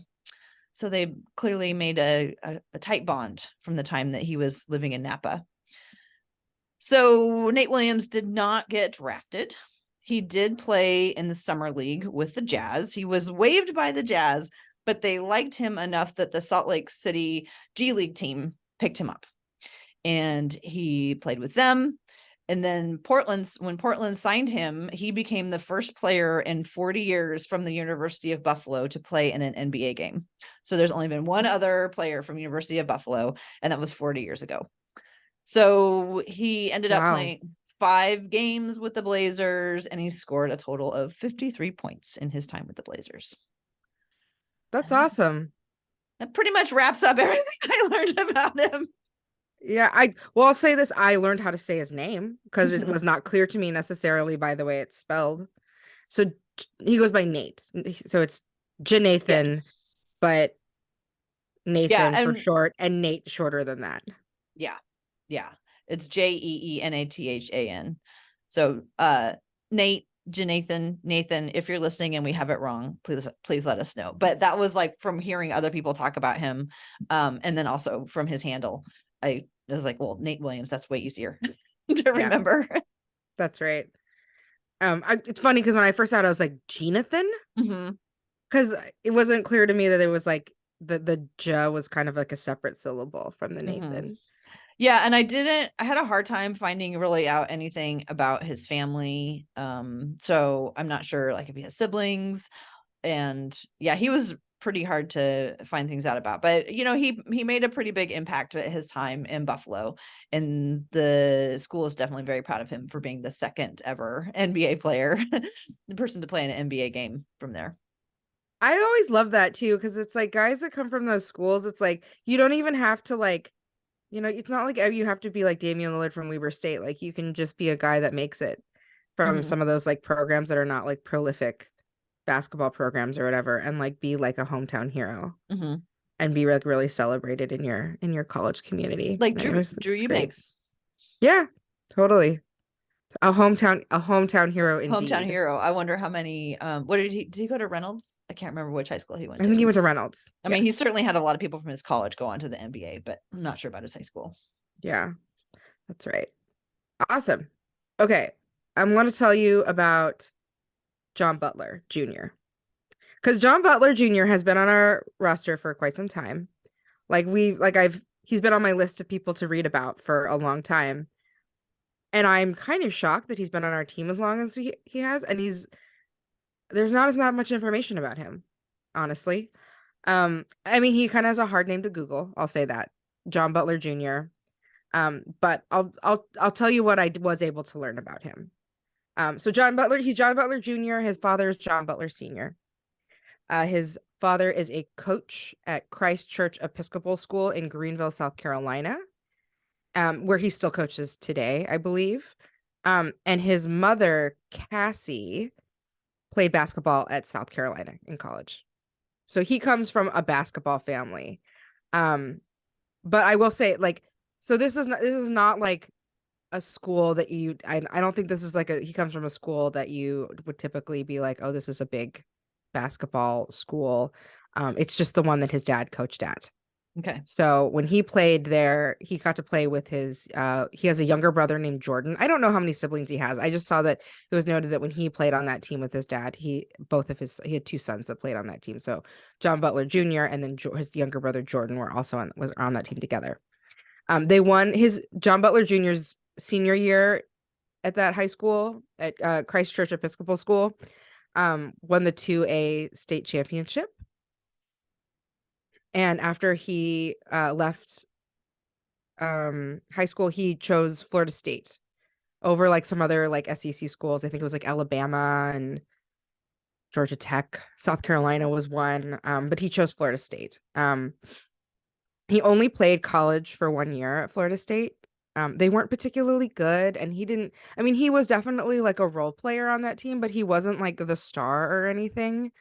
So they clearly made a tight bond from the time that he was living in Napa. So Nate Williams did not get drafted. He did play in the summer league with the Jazz. He was waived by the Jazz, but they liked him enough that the Salt Lake City G League team picked him up. And he played with them. And then when Portland signed him, he became the first player in 40 years from the University of Buffalo to play in an NBA game. So there's only been one other player from University of Buffalo, and that was 40 years ago. So he ended up playing 5 games with the Blazers, and he scored a total of 53 points in his time with the Blazers. That's awesome. That pretty much wraps up everything I learned about him. Yeah, I'll say this. I learned how to say his name because it was not clear to me necessarily by the way it's spelled. So he goes by Nate. So it's Jeenathan, but Nathan for short, and Nate shorter than that. Yeah. Yeah. It's Jeenathan. So Nate, Jeenathan, Nathan, if you're listening and we have it wrong, please let us know. But that was like from hearing other people talk about him. And then also from his handle. I was like, well, Nate Williams, that's way easier to remember. That's right. It's funny because when I first saw it, I was like, Jeenathan? Because it wasn't clear to me that it was like the J was kind of like a separate syllable from the Nathan. Yeah, and I had a hard time finding really out anything about his family. So I'm not sure like if he has siblings. And yeah, he was pretty hard to find things out about. But you know, he made a pretty big impact at his time in Buffalo. And the school is definitely very proud of him for being the second ever NBA player, the person to play in an NBA game from there. I always love that too, because it's like guys that come from those schools, it's like you don't even have to like, you know, it's not like you have to be like Damian Lillard from Weber State. Like you can just be a guy that makes it from some of those like programs that are not like prolific basketball programs or whatever, and like be like a hometown hero and be like really celebrated in your college community. Like Drew Eubanks. Yeah, totally. A hometown hero indeed. Hometown hero. I wonder how many what did he go to Reynolds? I can't remember which high school he went to. I think he went to Reynolds. I mean, he certainly had a lot of people from his college go on to the NBA, but I'm not sure about his high school. Yeah. That's right. Awesome. Okay. I'm going to tell you about John Butler Jr. Because John Butler Jr. has been on our roster for quite some time. He's been on my list of people to read about for a long time. And I'm kind of shocked that he's been on our team as long as he has. And there's not as much information about him, honestly. I mean, he kind of has a hard name to Google. I'll say that. John Butler Jr. But I'll tell you what I was able to learn about him. So he's John Butler Jr. His father is John Butler Sr. His father is a coach at Christ Church Episcopal School in Greenville, South Carolina, where he still coaches today, I believe. And his mother, Cassie, played basketball at South Carolina in college. So he comes from a basketball family. But I will say, like, so this is not like a school that I don't think this is like he comes from a school that you would typically be like, oh, this is a big basketball school. It's just the one that his dad coached at. Okay. So when he played there, he got to play with his he has a younger brother named Jordan. I don't know how many siblings he has. I just saw that it was noted that when he played on that team with his dad, he had 2 sons that played on that team. So John Butler Jr. and then his younger brother Jordan were also on that team together. They won John Butler Jr.'s senior year at that high school at Christ Church Episcopal School, won the 2A state championship. And after he left high school, he chose Florida State over like some other like SEC schools. I think it was like Alabama and Georgia Tech. South Carolina was one, but he chose Florida State. He only played college for 1 year at Florida State. They weren't particularly good, and he was definitely like a role player on that team, but he wasn't like the star or anything.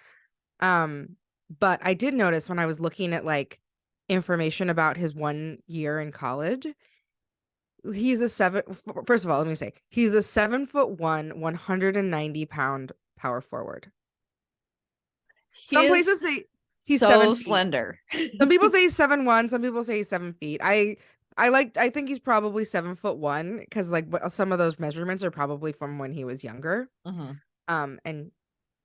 But I did notice when I was looking at like information about his 1 year in college, he's a first of all, let me say he's a 7'1", 190-pound power forward. He Some is places say he's so 7 feet. slender. Some people say he's 7'1", some people say he's 7 feet. I think he's probably 7'1" because like some of those measurements are probably from when he was younger. Mhm. And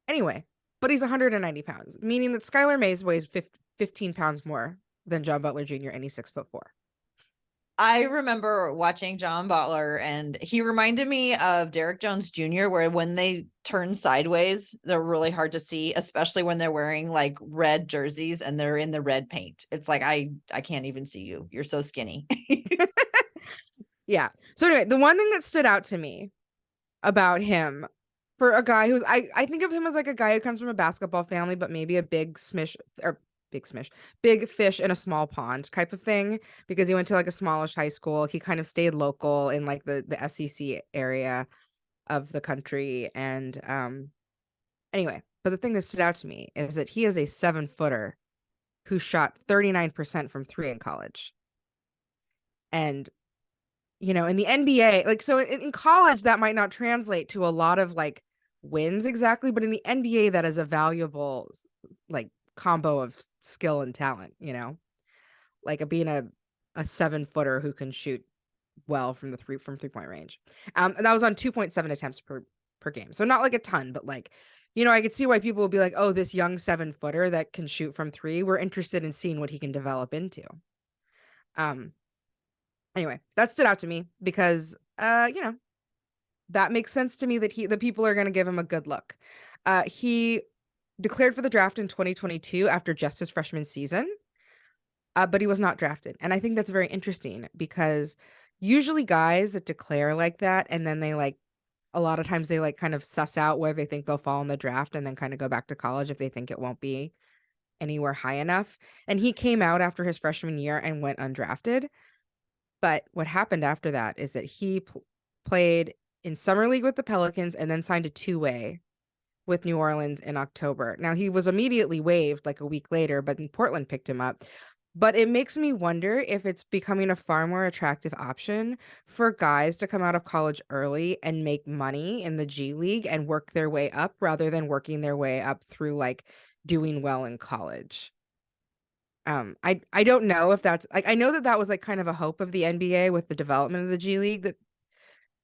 anyway, but he's 190 pounds, meaning that Skylar Mays weighs 15 pounds more than John Butler Jr. and he's 6'4". I remember watching John Butler, and he reminded me of Derek Jones Jr., where when they turn sideways, they're really hard to see, especially when they're wearing like red jerseys and they're in the red paint. It's like, I can't even see you. You're so skinny. Yeah. So anyway, the one thing that stood out to me about him, for a guy who's I think of him as like a guy who comes from a basketball family, but maybe a big fish in a small pond type of thing, because he went to like a smallish high school. He kind of stayed local in like the SEC area of the country. And anyway, but the thing that stood out to me is that he is a 7-footer who shot 39% from three in college. And in the NBA, like, so in college, that might not translate to a lot of like wins exactly, but in the NBA, that is a valuable like combo of skill and talent, like being a 7-footer who can shoot well from 3-point range. And that was on 2.7 attempts per game. So not like a ton, but like, I could see why people would be like, oh, this young 7-footer that can shoot from three, we're interested in seeing what he can develop into. Anyway, that stood out to me because, that makes sense to me that the people are going to give him a good look. He declared for the draft in 2022 after just his freshman season, but he was not drafted. And I think that's very interesting because usually guys that declare like that, and then they like, a lot of times they like kind of suss out where they think they'll fall in the draft and then kind of go back to college if they think it won't be anywhere high enough. And he came out after his freshman year and went undrafted. But what happened after that is that he played in summer league with the Pelicans and then signed a two-way with New Orleans in October. Now, he was immediately waived like a week later, but then Portland picked him up. But it makes me wonder if it's becoming a far more attractive option for guys to come out of college early and make money in the G League and work their way up rather than working their way up through like doing well in college. I don't know if that's like, I know that was like kind of a hope of the NBA with the development of the G League,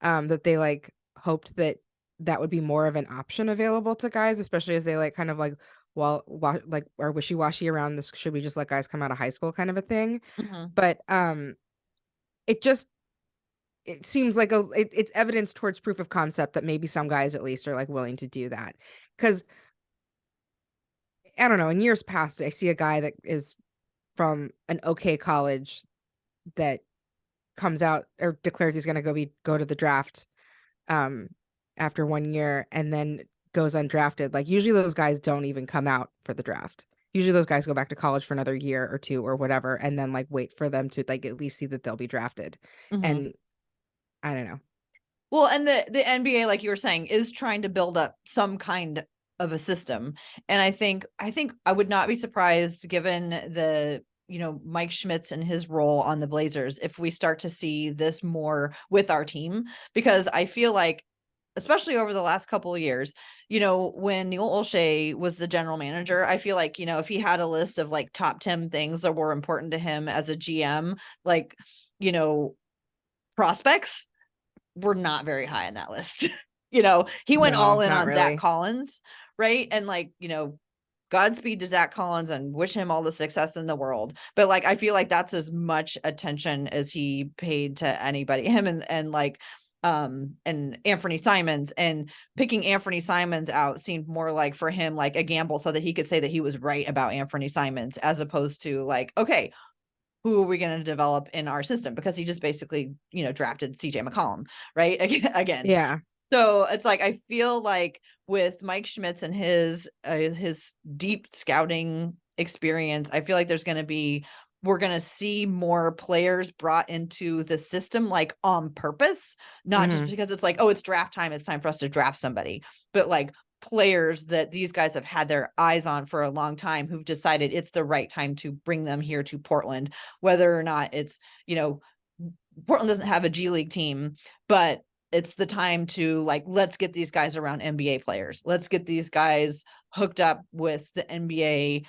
that they like hoped that would be more of an option available to guys, especially as they like kind of like, well, like are wishy-washy around this, should we just let guys come out of high school kind of a thing. Mhm. But it seems like it's evidence towards proof of concept that maybe some guys at least are like willing to do that, because I don't know, in years past I see a guy that is from an okay college that comes out or declares he's going to go to the draft after 1 year and then goes undrafted. Like usually those guys don't even come out for the draft. Usually those guys go back to college for another year or two or whatever and then like wait for them to like at least see that they'll be drafted. Mhm. And I don't know. Well, and the NBA, like you were saying, is trying to build up some kind of a system. And I think I would not be surprised, given the, Mike Schmitz and his role on the Blazers, if we start to see this more with our team, because I feel like, especially over the last couple of years, when Neil Olshey was the general manager, I feel like, if he had a list of like top 10 things that were important to him as a GM, like, prospects were not very high on that list. He went all in Not on really. Zach Collins, right? And like, Godspeed to Zach Collins and wish him all the success in the world. But like, I feel like that's as much attention as he paid to anybody, him and like, and Anthony Simons, and picking Anthony Simons out seemed more like for him, like a gamble so that he could say that he was right about Anthony Simons, as opposed to like, okay, who are we going to develop in our system? Because he just basically, drafted CJ McCollum, right? Again. Yeah. So it's like, I feel like with Mike Schmitz and his deep scouting experience, I feel like we're going to see more players brought into the system, like on purpose, not just because it's like, oh, it's draft time, it's time for us to draft somebody, but like players that these guys have had their eyes on for a long time, who've decided it's the right time to bring them here to Portland, whether or not it's, Portland doesn't have a G League team, but it's the time to like, let's get these guys around NBA players. Let's get these guys hooked up with the NBA,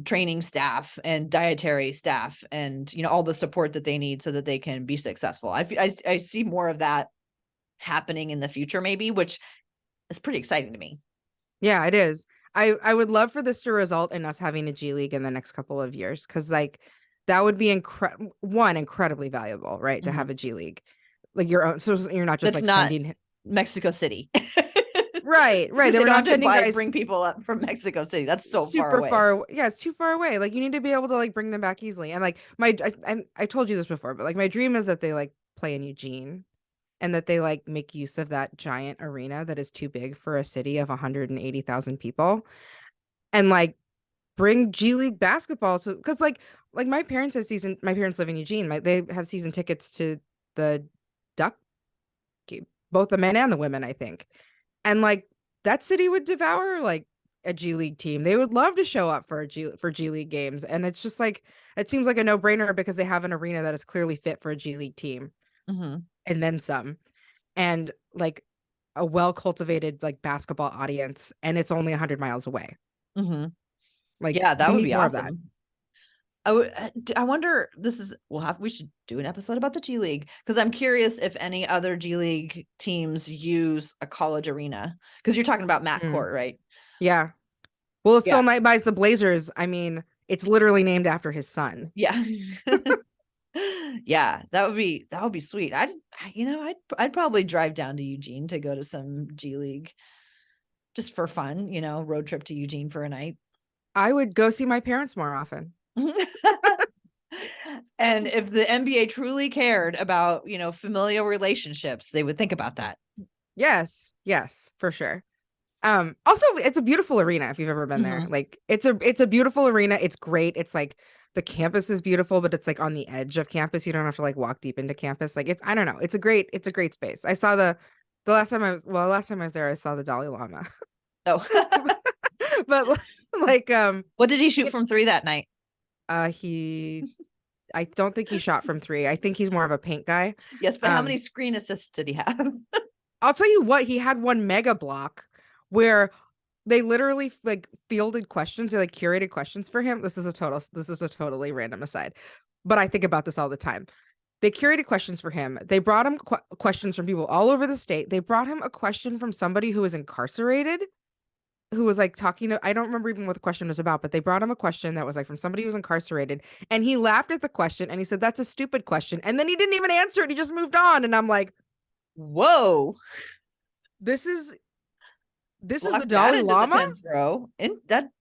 training staff and dietary staff and, all the support that they need so that they can be successful. I see more of that happening in the future, maybe, which is pretty exciting to me. Yeah, it is. I would love for this to result in us having a G League in the next couple of years, because like that would be incredibly valuable, right? To have a G League, like your own, so you're not just That's like not sending Mexico City. right. They They were don't not have to sending guys bring people up from Mexico City. That's so super far away. Yeah, it's too far away. Like you need to be able to like bring them back easily. And like I told you this before, but like my dream is that they like play in Eugene, and that they like make use of that giant arena that is too big for a city of 180,000 people, and like bring G League basketball to, because like my parents live in Eugene. They have season tickets to the Duck game, both the men and the women, I think. And like that city would devour like a G League team. They would love to show up for G League games. And it's just like, it seems like a no-brainer because they have an arena that is clearly fit for a G League team. And then some. And like a well-cultivated like basketball audience, and it's only 100 miles away. Like, yeah, that we would need be more awesome. of that. I wonder, we should do an episode about the G League, because I'm curious if any other G League teams use a college arena, because you're talking about Matt Court, right? Yeah. Well, if Yeah. Phil Knight buys the Blazers, I mean, it's literally named after his son. Yeah. Yeah, that would be sweet. I'd probably drive down to Eugene to go to some G League just for fun, road trip to Eugene for a night. I would go see my parents more often. And if the NBA truly cared about, familial relationships, they would think about that. Yes, for sure. Also, it's a beautiful arena if you've ever been there. Like it's a beautiful arena. It's great. It's like the campus is beautiful, but it's like on the edge of campus. You don't have to like walk deep into campus. Like I don't know. It's a great space. I saw the last time I was there, I saw the Dalai Lama. Oh. But like what did he shoot from 3 that night? I don't think he shot from 3. I think he's more of a paint guy. Yes, but how many screen assists did he have? I'll tell you what, he had one mega block where they literally like fielded questions. They like curated questions for him. This is a totally random aside, but I think about this all the time. They curated questions for him. They brought him questions from people all over the state. They brought him a question from somebody who was incarcerated, who was like talking to, I don't remember even what the question was about, but they brought him a question that was like from somebody who was incarcerated, and he laughed at the question and he said, "That's a stupid question." And then he didn't even answer it. He just moved on. And I'm like, whoa, this is the Dalai Lama, tens, bro. And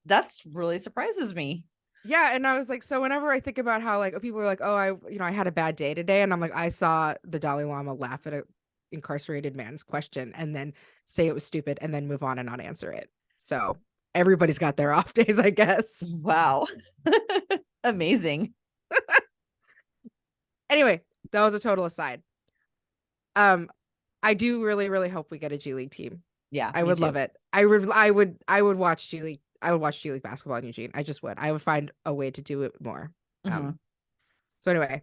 that's really surprises me. Yeah. And I was like, so whenever I think about how like people are like, oh, I had a bad day today, and I'm like, I saw the Dalai Lama laugh at a incarcerated man's question and then say it was stupid and then move on and not answer it. So everybody's got their off days, I guess. Wow. Amazing. Anyway, that was a total aside. I do really, really hope we get a G League team. Yeah, I would love it. I would watch G League. I would watch G League basketball in Eugene. I just would. I would find a way to do it more. So anyway.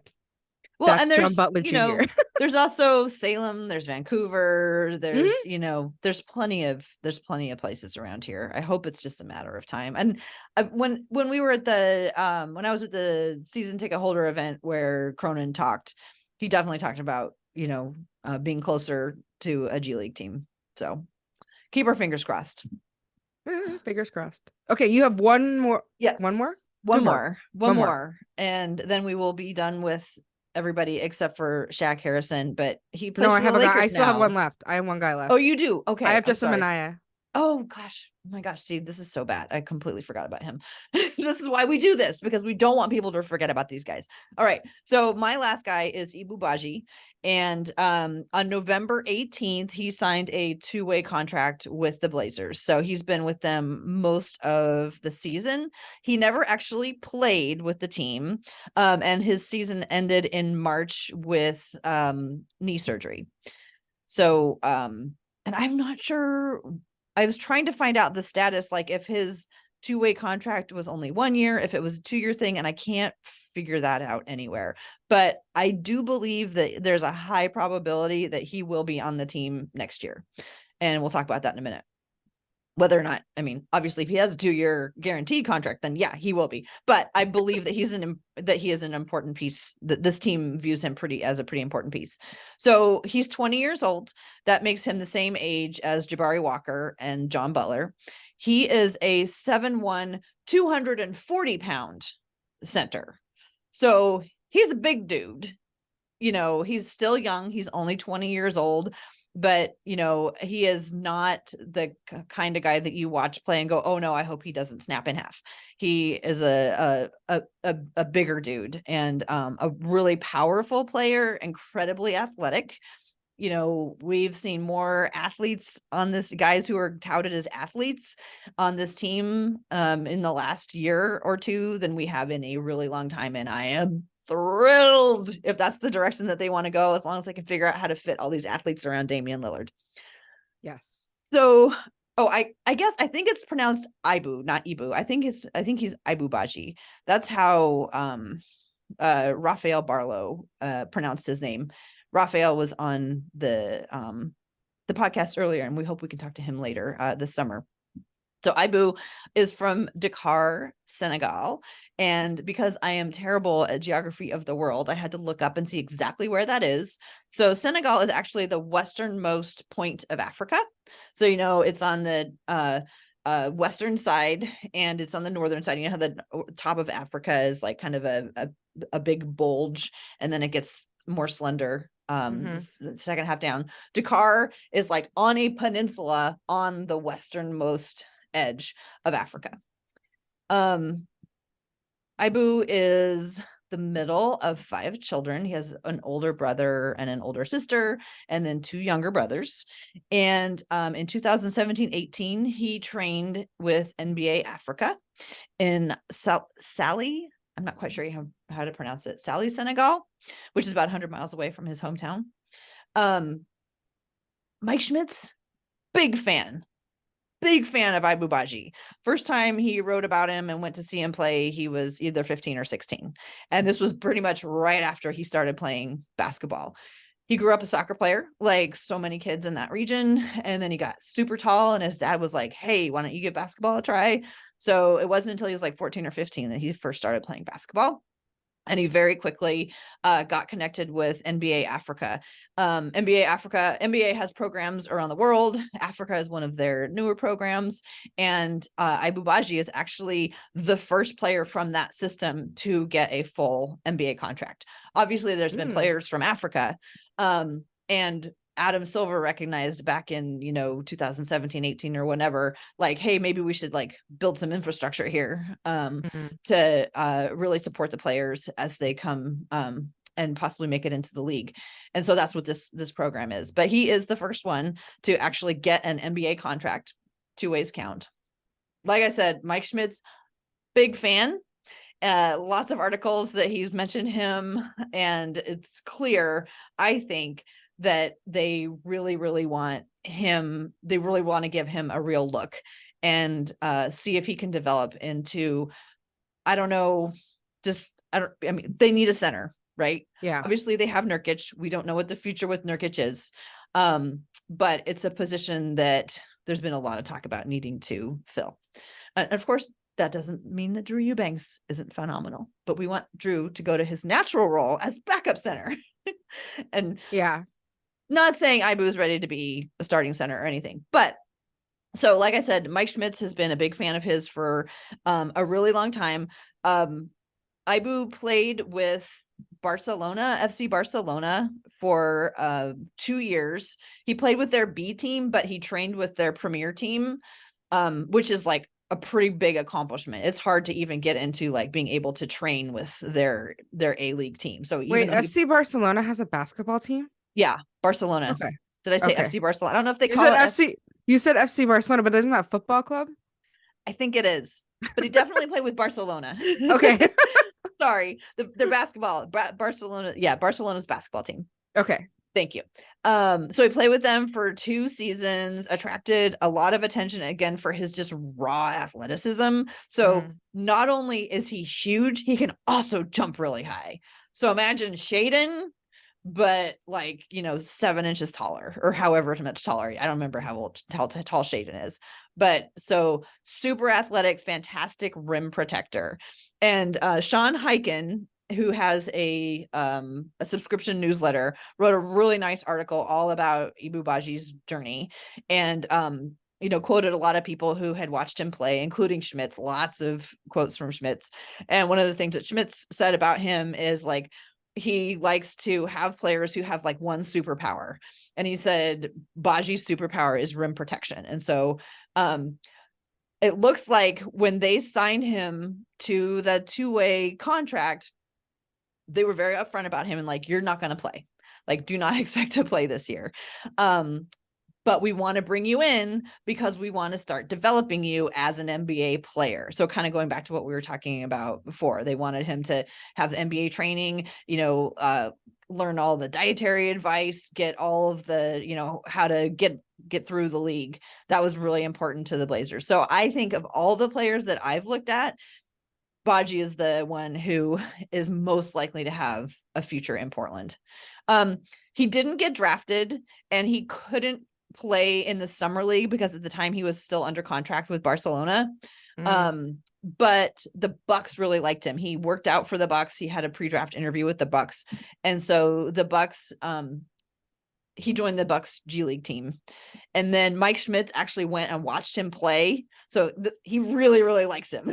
Well, and there's John Butler Jr. There's also Salem, there's Vancouver, there's there's plenty of places around here. I hope it's just a matter of time. And when we were at the when I was at the season ticket holder event where Cronin talked, he definitely talked about being closer to a G League team. So keep our fingers crossed. Fingers crossed. Okay, you have one more. Yes, one more, and then we will be done with everybody except for Shaq Harrison, but he plays for the Lakers now. I still have one left. I have one guy left. Oh, you do? Okay. I have just a Minaya. Oh gosh. Oh my gosh. See, this is so bad. I completely forgot about him. This is why we do this, because we don't want people to forget about these guys. All right. So my last guy is Ibou Badji. And on November 18th, he signed a 2-way contract with the Blazers. So he's been with them most of the season. He never actually played with the team. And his season ended in March with knee surgery. So, and I'm not sure. I was trying to find out the status, like if his two-way contract was only 1 year, if it was a 2-year thing, and I can't figure that out anywhere. But I do believe that there's a high probability that he will be on the team next year. And we'll talk about that in a minute. Whether or not, I mean, obviously, if he has a 2-year guaranteed contract, then yeah, he will be. But I believe that he is an important piece. That this team views him as a pretty important piece. So he's 20 years old. That makes him the same age as Jabari Walker and John Butler. He is a 7'1", 240-pound center. So he's a big dude. He's still young. He's only 20 years old. But, he is not the kind of guy that you watch play and go, oh, no, I hope he doesn't snap in half. He is a bigger dude and a really powerful player, incredibly athletic. We've seen more athletes on this, guys who are touted as athletes on this team in the last year or two than we have in a really long time. And I am thrilled if that's the direction that they want to go, as long as they can figure out how to fit all these athletes around Damian Lillard. Yes. So, I think it's pronounced Ibou, not Ibou. I think he's Ibou Badji. That's how Rafael Barlow pronounced his name. Rafael was on the podcast earlier, and we hope we can talk to him later this summer. So Ibou is from Dakar, Senegal. And because I am terrible at geography of the world, I had to look up and see exactly where that is. So Senegal is actually the westernmost point of Africa. So, it's on the western side and it's on the northern side. How the top of Africa is like kind of a big bulge, and then it gets more slender the second half down. Dakar is like on a peninsula on the westernmost edge of Africa. Ibou is the middle of 5 children. He has an older brother and an older sister, and then 2 younger brothers. And in 2017-18, he trained with NBA Africa in Sali. I'm not quite sure how to pronounce it. Sali, Senegal, which is about 100 miles away from his hometown. Mike Schmitz, big fan of Ibou Badji. First time he wrote about him and went to see him play, he was either 15 or 16. And this was pretty much right after he started playing basketball. He grew up a soccer player, like so many kids in that region. And then he got super tall, and his dad was like, hey, why don't you give basketball a try? So it wasn't until he was like 14 or 15 that he first started playing basketball. And he very quickly got connected with NBA Africa. NBA has programs around the world. Africa is one of their newer programs. And Ibou Badji is actually the first player from that system to get a full NBA contract. Obviously, there's been players from Africa. And Adam Silver recognized back in 2017-18 or whenever, like, hey, maybe we should like build some infrastructure here to really support the players as they come and possibly make it into the league. And so that's what this program is. But he is the first one to actually get an NBA contract. 2 ways count. Like I said, Mike Schmitz, big fan. Lots of articles that he's mentioned him, and it's clear, I think, that they really, really want him. They really want to give him a real look and see if he can develop into, I mean, they need a center, right? Yeah. Obviously they have Nurkic. We don't know what the future with Nurkic is. But it's a position that there's been a lot of talk about needing to fill. And of course, that doesn't mean that Drew Eubanks isn't phenomenal, but we want Drew to go to his natural role as backup center. And yeah, not saying Ibou is ready to be a starting center or anything, but so like I said, Mike Schmitz has been a big fan of his for a really long time. Ibou played with FC Barcelona for 2 years. He played with their B team, but he trained with their premier team, which is like a pretty big accomplishment. It's hard to even get into like being able to train with their A-League team. So even FC Barcelona has a basketball team? Yeah, Barcelona. Okay. Did I say Okay. FC Barcelona? I don't know if they You call said it FC. You said FC Barcelona, but isn't that a football club? I think it is, but he definitely played with Barcelona. Okay. Sorry, their basketball, Barcelona. Yeah, Barcelona's basketball team. Okay. Thank you. So he played with them for 2 seasons, attracted a lot of attention again for his just raw athleticism. So not only is he huge, he can also jump really high. So imagine Shaden, but like, 7 inches taller or however much taller. I don't remember how tall Shaden is, but so super athletic, fantastic rim protector. And Sean Hyken, who has a subscription newsletter, wrote a really nice article all about Ibou Badji's journey, and quoted a lot of people who had watched him play, including Schmitz, lots of quotes from Schmitz. And one of the things that Schmitz said about him is like, he likes to have players who have like one superpower. And he said Badji's superpower is rim protection. And so it looks like when they signed him to the 2-way contract, they were very upfront about him and like, you're not going to play, like, do not expect to play this year. But we want to bring you in because we want to start developing you as an NBA player. So kind of going back to what we were talking about before, they wanted him to have the NBA training, learn all the dietary advice, get all of the, how to get through the league. That was really important to the Blazers. So I think of all the players that I've looked at, Badji is the one who is most likely to have a future in Portland. He didn't get drafted and he couldn't play in the summer league because at the time he was still under contract with Barcelona. But the Bucks really liked him. He worked out for the Bucks. He had a pre-draft interview with the Bucks. And so the Bucks, he joined the Bucks G League team. And then Mike Schmitz actually went and watched him play. So he really, really likes him.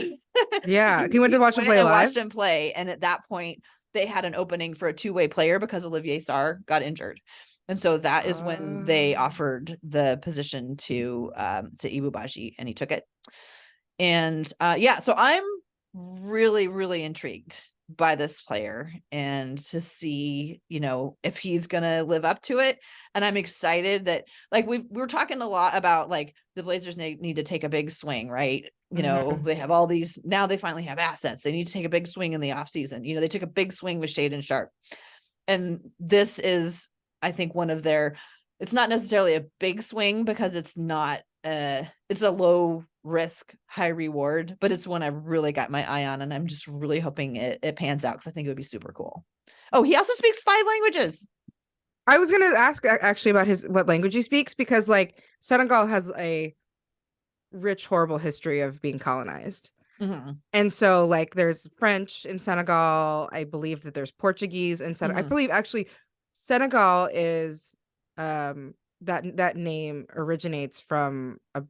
Yeah. He went to watch him play live. Watched him play. And at that point, they had an opening for a 2-way player because Olivier Sarr got injured. And so that is when they offered the position to Ibou Badji, and he took it. And so I'm really, really intrigued by this player and to see, if he's going to live up to it. And I'm excited that like we're talking a lot about like the Blazers need to take a big swing, right? They have all these, now they finally have assets. They need to take a big swing in the off season. They took a big swing with Shaden Sharp. And this is, I think, one of their, it's not necessarily a big swing because it's not, it's a low risk, high reward, but it's one I've really got my eye on. And I'm just really hoping it pans out because I think it would be super cool. Oh, he also speaks 5 languages. I was going to ask actually about what language he speaks, because like Senegal has a rich, horrible history of being colonized. And so like there's French in Senegal. I believe that there's Portuguese in Senegal. I believe actually Senegal is that name originates from a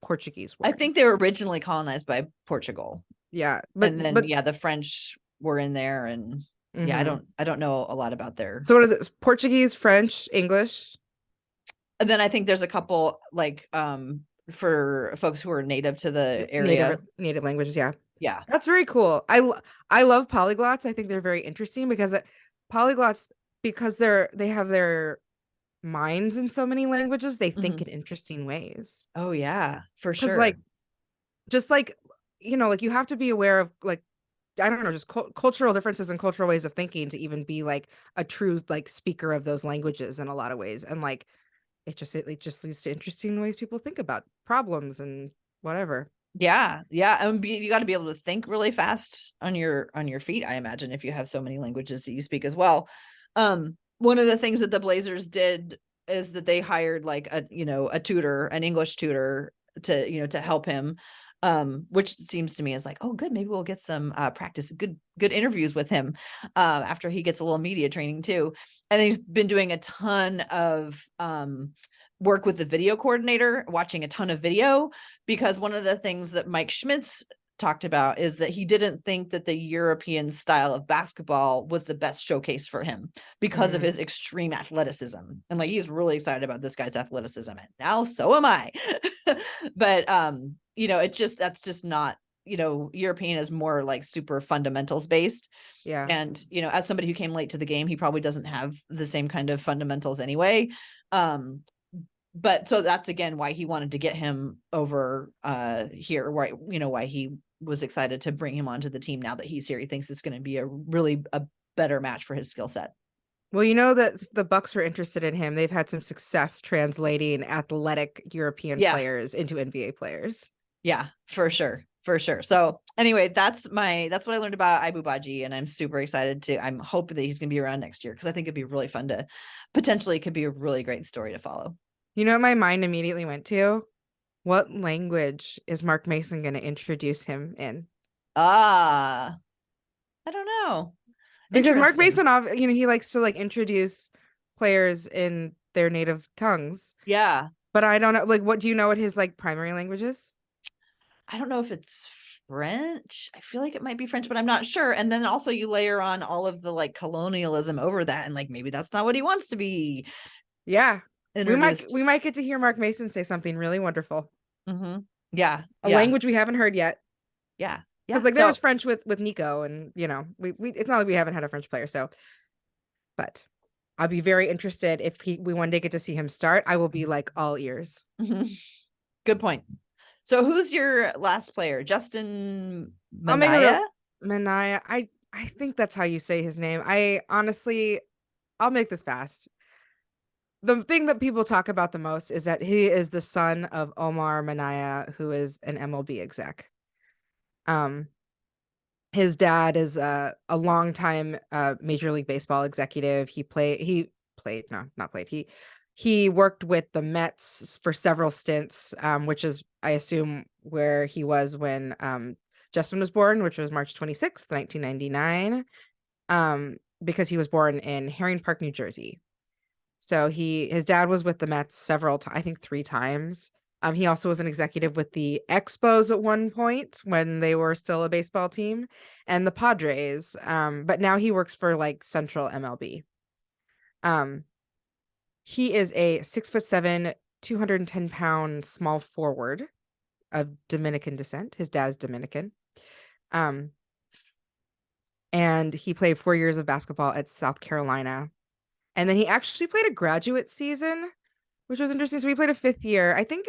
Portuguese word. I think they were originally colonized by Portugal. Yeah. But the French were in there, and I don't know a lot about their. So what is it? Portuguese, French, English? And then I think there's a couple like for folks who are native to the area. Native languages, yeah. Yeah. That's very cool. I love polyglots. I think they're very interesting because polyglots, because they have their minds in so many languages, they think in interesting ways. Oh yeah, for sure. Like just like like you have to be aware of like, I don't know, just cultural differences and cultural ways of thinking to even be like a true like speaker of those languages in a lot of ways. And like it just leads to interesting ways people think about problems and whatever. Yeah. And you got to be able to think really fast on your feet, I imagine, if you have so many languages that you speak as well. One of the things that the Blazers did is that they hired like a tutor, an English tutor to help him, which seems to me is like, oh, good. Maybe we'll get some practice, good interviews with him after he gets a little media training too. And he's been doing a ton of work with the video coordinator, watching a ton of video, because one of the things that Mike Schmitz talked about is that he didn't think that the European style of basketball was the best showcase for him because of his extreme athleticism. And like, he's really excited about this guy's athleticism. And now so am I. But, that's just not, European is more like super fundamentals based. Yeah. And, as somebody who came late to the game, he probably doesn't have the same kind of fundamentals anyway. But so that's again why he wanted to get him over here, why he was excited to bring him onto the team now that he's here. He thinks it's going to be a better match for his skill set. Well, you know that the Bucks were interested in him. They've had some success translating athletic European Yeah. players into NBA players. Yeah, for sure. For sure. So anyway, that's what I learned about Ibou Badji, and I'm super excited I'm hoping that he's gonna be around next year because I think it'd be really fun to potentially could be a really great story to follow. You know what my mind immediately went to? What language is Mark Mason going to introduce him in? Ah, I don't know. Because Mark Interesting. Mason, he likes to like introduce players in their native tongues. Yeah. But I don't know, like, what do you know what his like primary language is? I don't know if it's French. I feel like it might be French, but I'm not sure. And then also you layer on all of the like colonialism over that, and like maybe that's not what he wants to be Yeah. introduced. We might get to hear Mark Mason say something really wonderful. Mm-hmm. Yeah. A Yeah. language we haven't heard yet. Yeah. Yeah. Because like there So was French with Nico, and we it's not like we haven't had a French player, so but I'll be very interested if we one day get to see him start. I will be like all ears. good point. So who's your last player? Justin I'll make it Minaya? Minaya. I think that's how you say his name. I'll make this fast. The thing that people talk about the most is that he is the son of Omar Minaya, who is an MLB exec. His dad is a longtime Major League Baseball executive. He worked with the Mets for several stints, which is, I assume, where he was when Justin was born, which was March 26th, 1999, because he was born in Herring Park, New Jersey. So his dad was with the Mets several times, I think 3 times. He also was an executive with the Expos at one point when they were still a baseball team, and the Padres. But now he works for like Central MLB. He is a 6'7", 210-pound small forward of Dominican descent. His dad is Dominican. And he played 4 years of basketball at South Carolina. And then he actually played a graduate season, which was interesting. So he played a 5th year. I think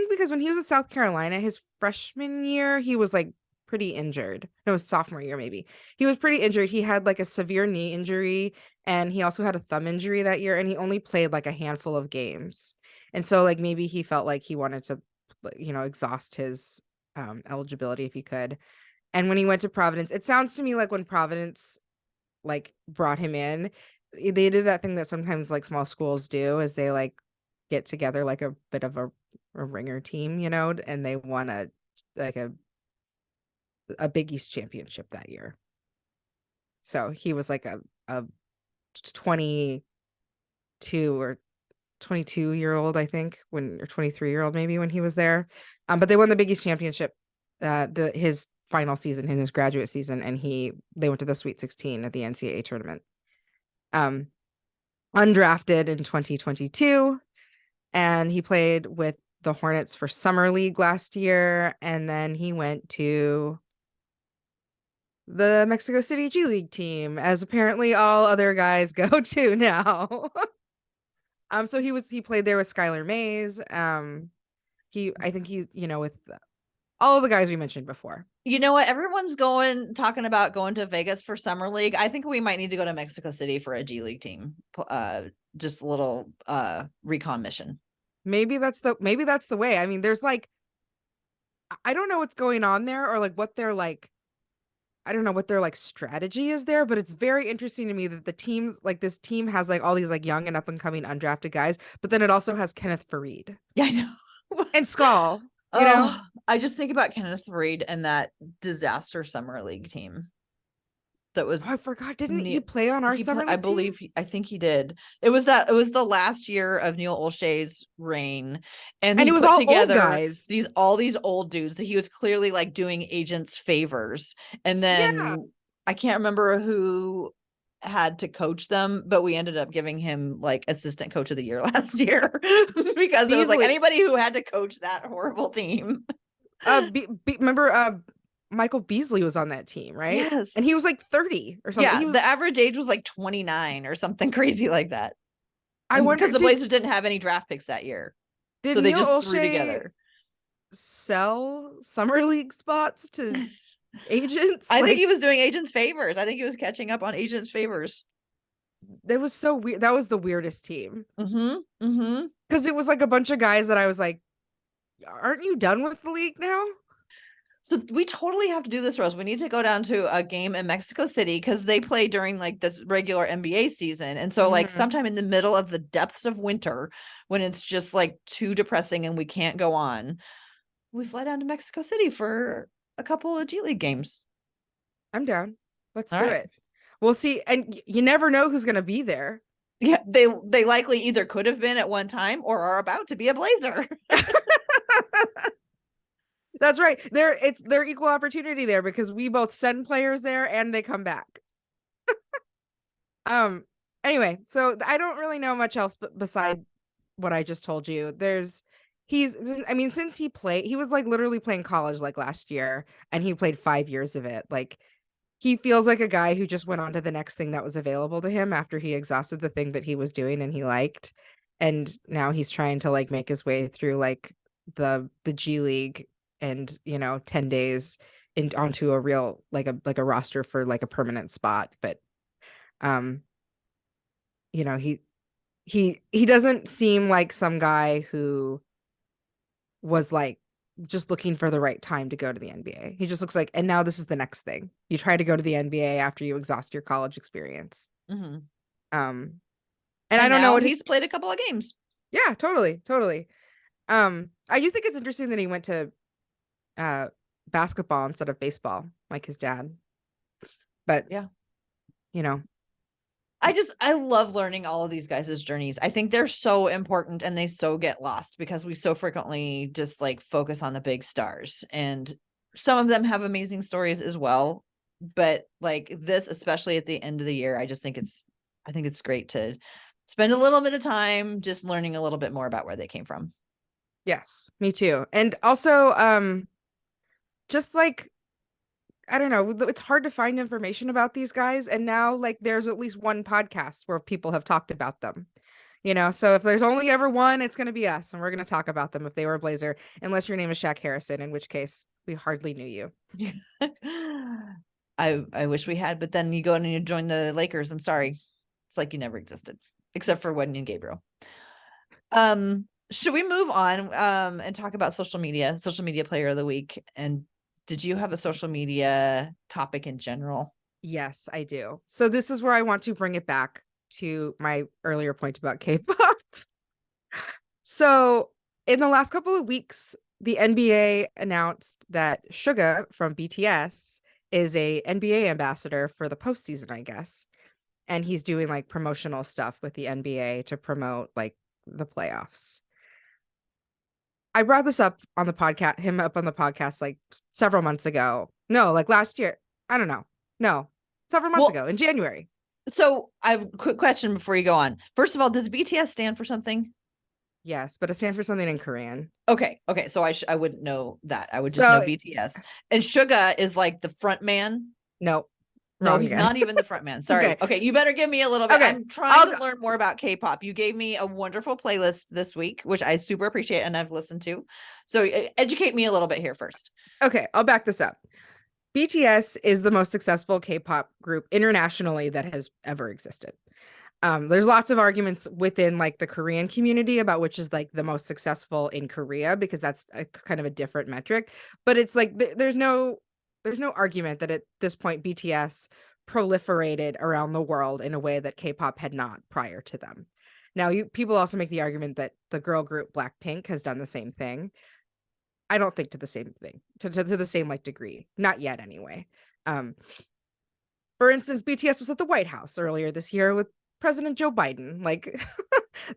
because when he was at South Carolina, his freshman year, he was like pretty injured. No, his sophomore year, maybe. He was pretty injured. He had like a severe knee injury, and he also had a thumb injury that year, and he only played like a handful of games. And so like maybe he felt like he wanted to, exhaust his eligibility if he could. And when he went to Providence, it sounds to me like when Providence like brought him in, they did that thing that sometimes like small schools do, is they like get together like a bit of a ringer team, and they won a Big East championship that year. So he was like a 22 or 22-year-old, I think, or 23-year-old maybe when he was there. But they won the Big East championship his final season, in his graduate season, and they went to the Sweet 16 at the NCAA tournament. Undrafted in 2022, and he played with the Hornets for Summer League last year, and then he went to the Mexico City G League team, as apparently all other guys go to now. So he played there with Skylar Mays. I think he's, with all of the guys we mentioned before. You know what? Everyone's talking about going to Vegas for Summer League. I think we might need to go to Mexico City for a G League team. Just a little recon mission. Maybe that's the way. I mean, there's like, I don't know what's going on there, or like what they're like, I don't know what their like strategy is there, but it's very interesting to me that the teams, like this team, has like all these like young and up and coming undrafted guys, but then it also has Kenneth Faried. Yeah, I know. And Skull. You know, I just think about Kenneth Faried and that disaster Summer League team. That was, I forgot. Didn't he play on our Summer League team? I think he did. It was the last year of Neil Olshey's reign, and he it was put all together old guys. all these old dudes that he was clearly like doing agents favors. And then I can't remember who had to coach them, but we ended up giving him like assistant coach of the year last year because it was like anybody who had to coach that horrible team. Remember Michael Beasley was on that team, right? Yes. And he was like 30 or something. Yeah, the average age was like 29 or something crazy like that. I wonder, because the Blazers didn't have any draft picks that year. So they just threw together. Sell Summer League spots to agents? I think he was doing agents favors. I think he was catching up on agents favors. That was so weird. That was the weirdest team. Mm-hmm. Mm-hmm. Because it was like a bunch of guys that I was like, aren't you done with the league now? So we totally have to do this, Rose. We need to go down to a game in Mexico City because they play during like this regular NBA season. And so like Mhm. sometime in the middle of the depths of winter when it's just like too depressing and we can't go on, we fly down to Mexico City for a couple of G League games. I'm down. Let's All do right. it. We'll see. And you never know who's going to be there. Yeah, they likely either could have been at one time or are about to be a Blazer. That's right. They're equal opportunity there because we both send players there and they come back. Um anyway, so I don't really know much else beside what I just told you. He's I mean, since he was like literally playing college like last year and he played 5 years of it. Like he feels like a guy who just went on to the next thing that was available to him after he exhausted the thing that he was doing and he liked. And now he's trying to like make his way through like the G League and 10 days in onto a real like a roster for like a permanent spot. But um, he doesn't seem like some guy who was like just looking for the right time to go to the NBA. He just looks like, and now this is the next thing. You try to go to the NBA after you exhaust your college experience. Mm-hmm. And I And don't know now what he's played a couple of games. yeah, totally, totally. I do think it's interesting that he went to uh basketball instead of baseball, like his dad. But Yeah. you know, I love learning all of these guys' journeys. I think they're so important and they so get lost because we so frequently just like focus on the big stars. And some of them have amazing stories as well. But like this, especially at the end of the year, I think it's great to spend a little bit of time just learning a little bit more about where they came from. yes, me too. And also, just like I don't know, it's hard to find information about these guys, and now like there's at least one podcast where people have talked about them. So if there's only ever one, it's going to be us, and we're going to talk about them if they were a Blazer, unless your name is Shaq Harrison, in which case we hardly knew you. I wish we had, but then you go in and you join the Lakers. I'm sorry. It's like you never existed, except for Wedney and Gabriel. Should we move on and talk about social media player of the week? And did you have a social media topic in general? Yes, I do. So this is where I want to bring it back to my earlier point about K-pop. So in the last couple of weeks, the NBA announced that Suga from BTS is a NBA ambassador for the postseason, I guess. And he's doing like promotional stuff with the NBA to promote like the playoffs. I brought this up on the podcast, like several months ago. No, like last year. I don't know. No, several months ago in January. So I have a quick question before you go on. First of all, does BTS stand for something? Yes, but it stands for something in Korean. Okay. So I wouldn't know that. I would just know BTS. And Suga is like the front man. No, No, he's not even the front man. Sorry. Okay. You better give me a little bit. Okay. I'm trying to learn more about K-pop. You gave me a wonderful playlist this week, which I super appreciate and I've listened to. So educate me a little bit here first. Okay, I'll back this up. BTS is the most successful K-pop group internationally that has ever existed. There's lots of arguments within like the Korean community about which is like the most successful in Korea, because that's a kind of a different metric. But it's like there's no argument that at this point BTS proliferated around the world in a way that K-pop had not prior to them. Now, people also make the argument that the girl group Blackpink has done the same thing. I don't think to the same thing, to the same like degree, not yet anyway. For instance, BTS was at the White House earlier this year with President Joe Biden. Like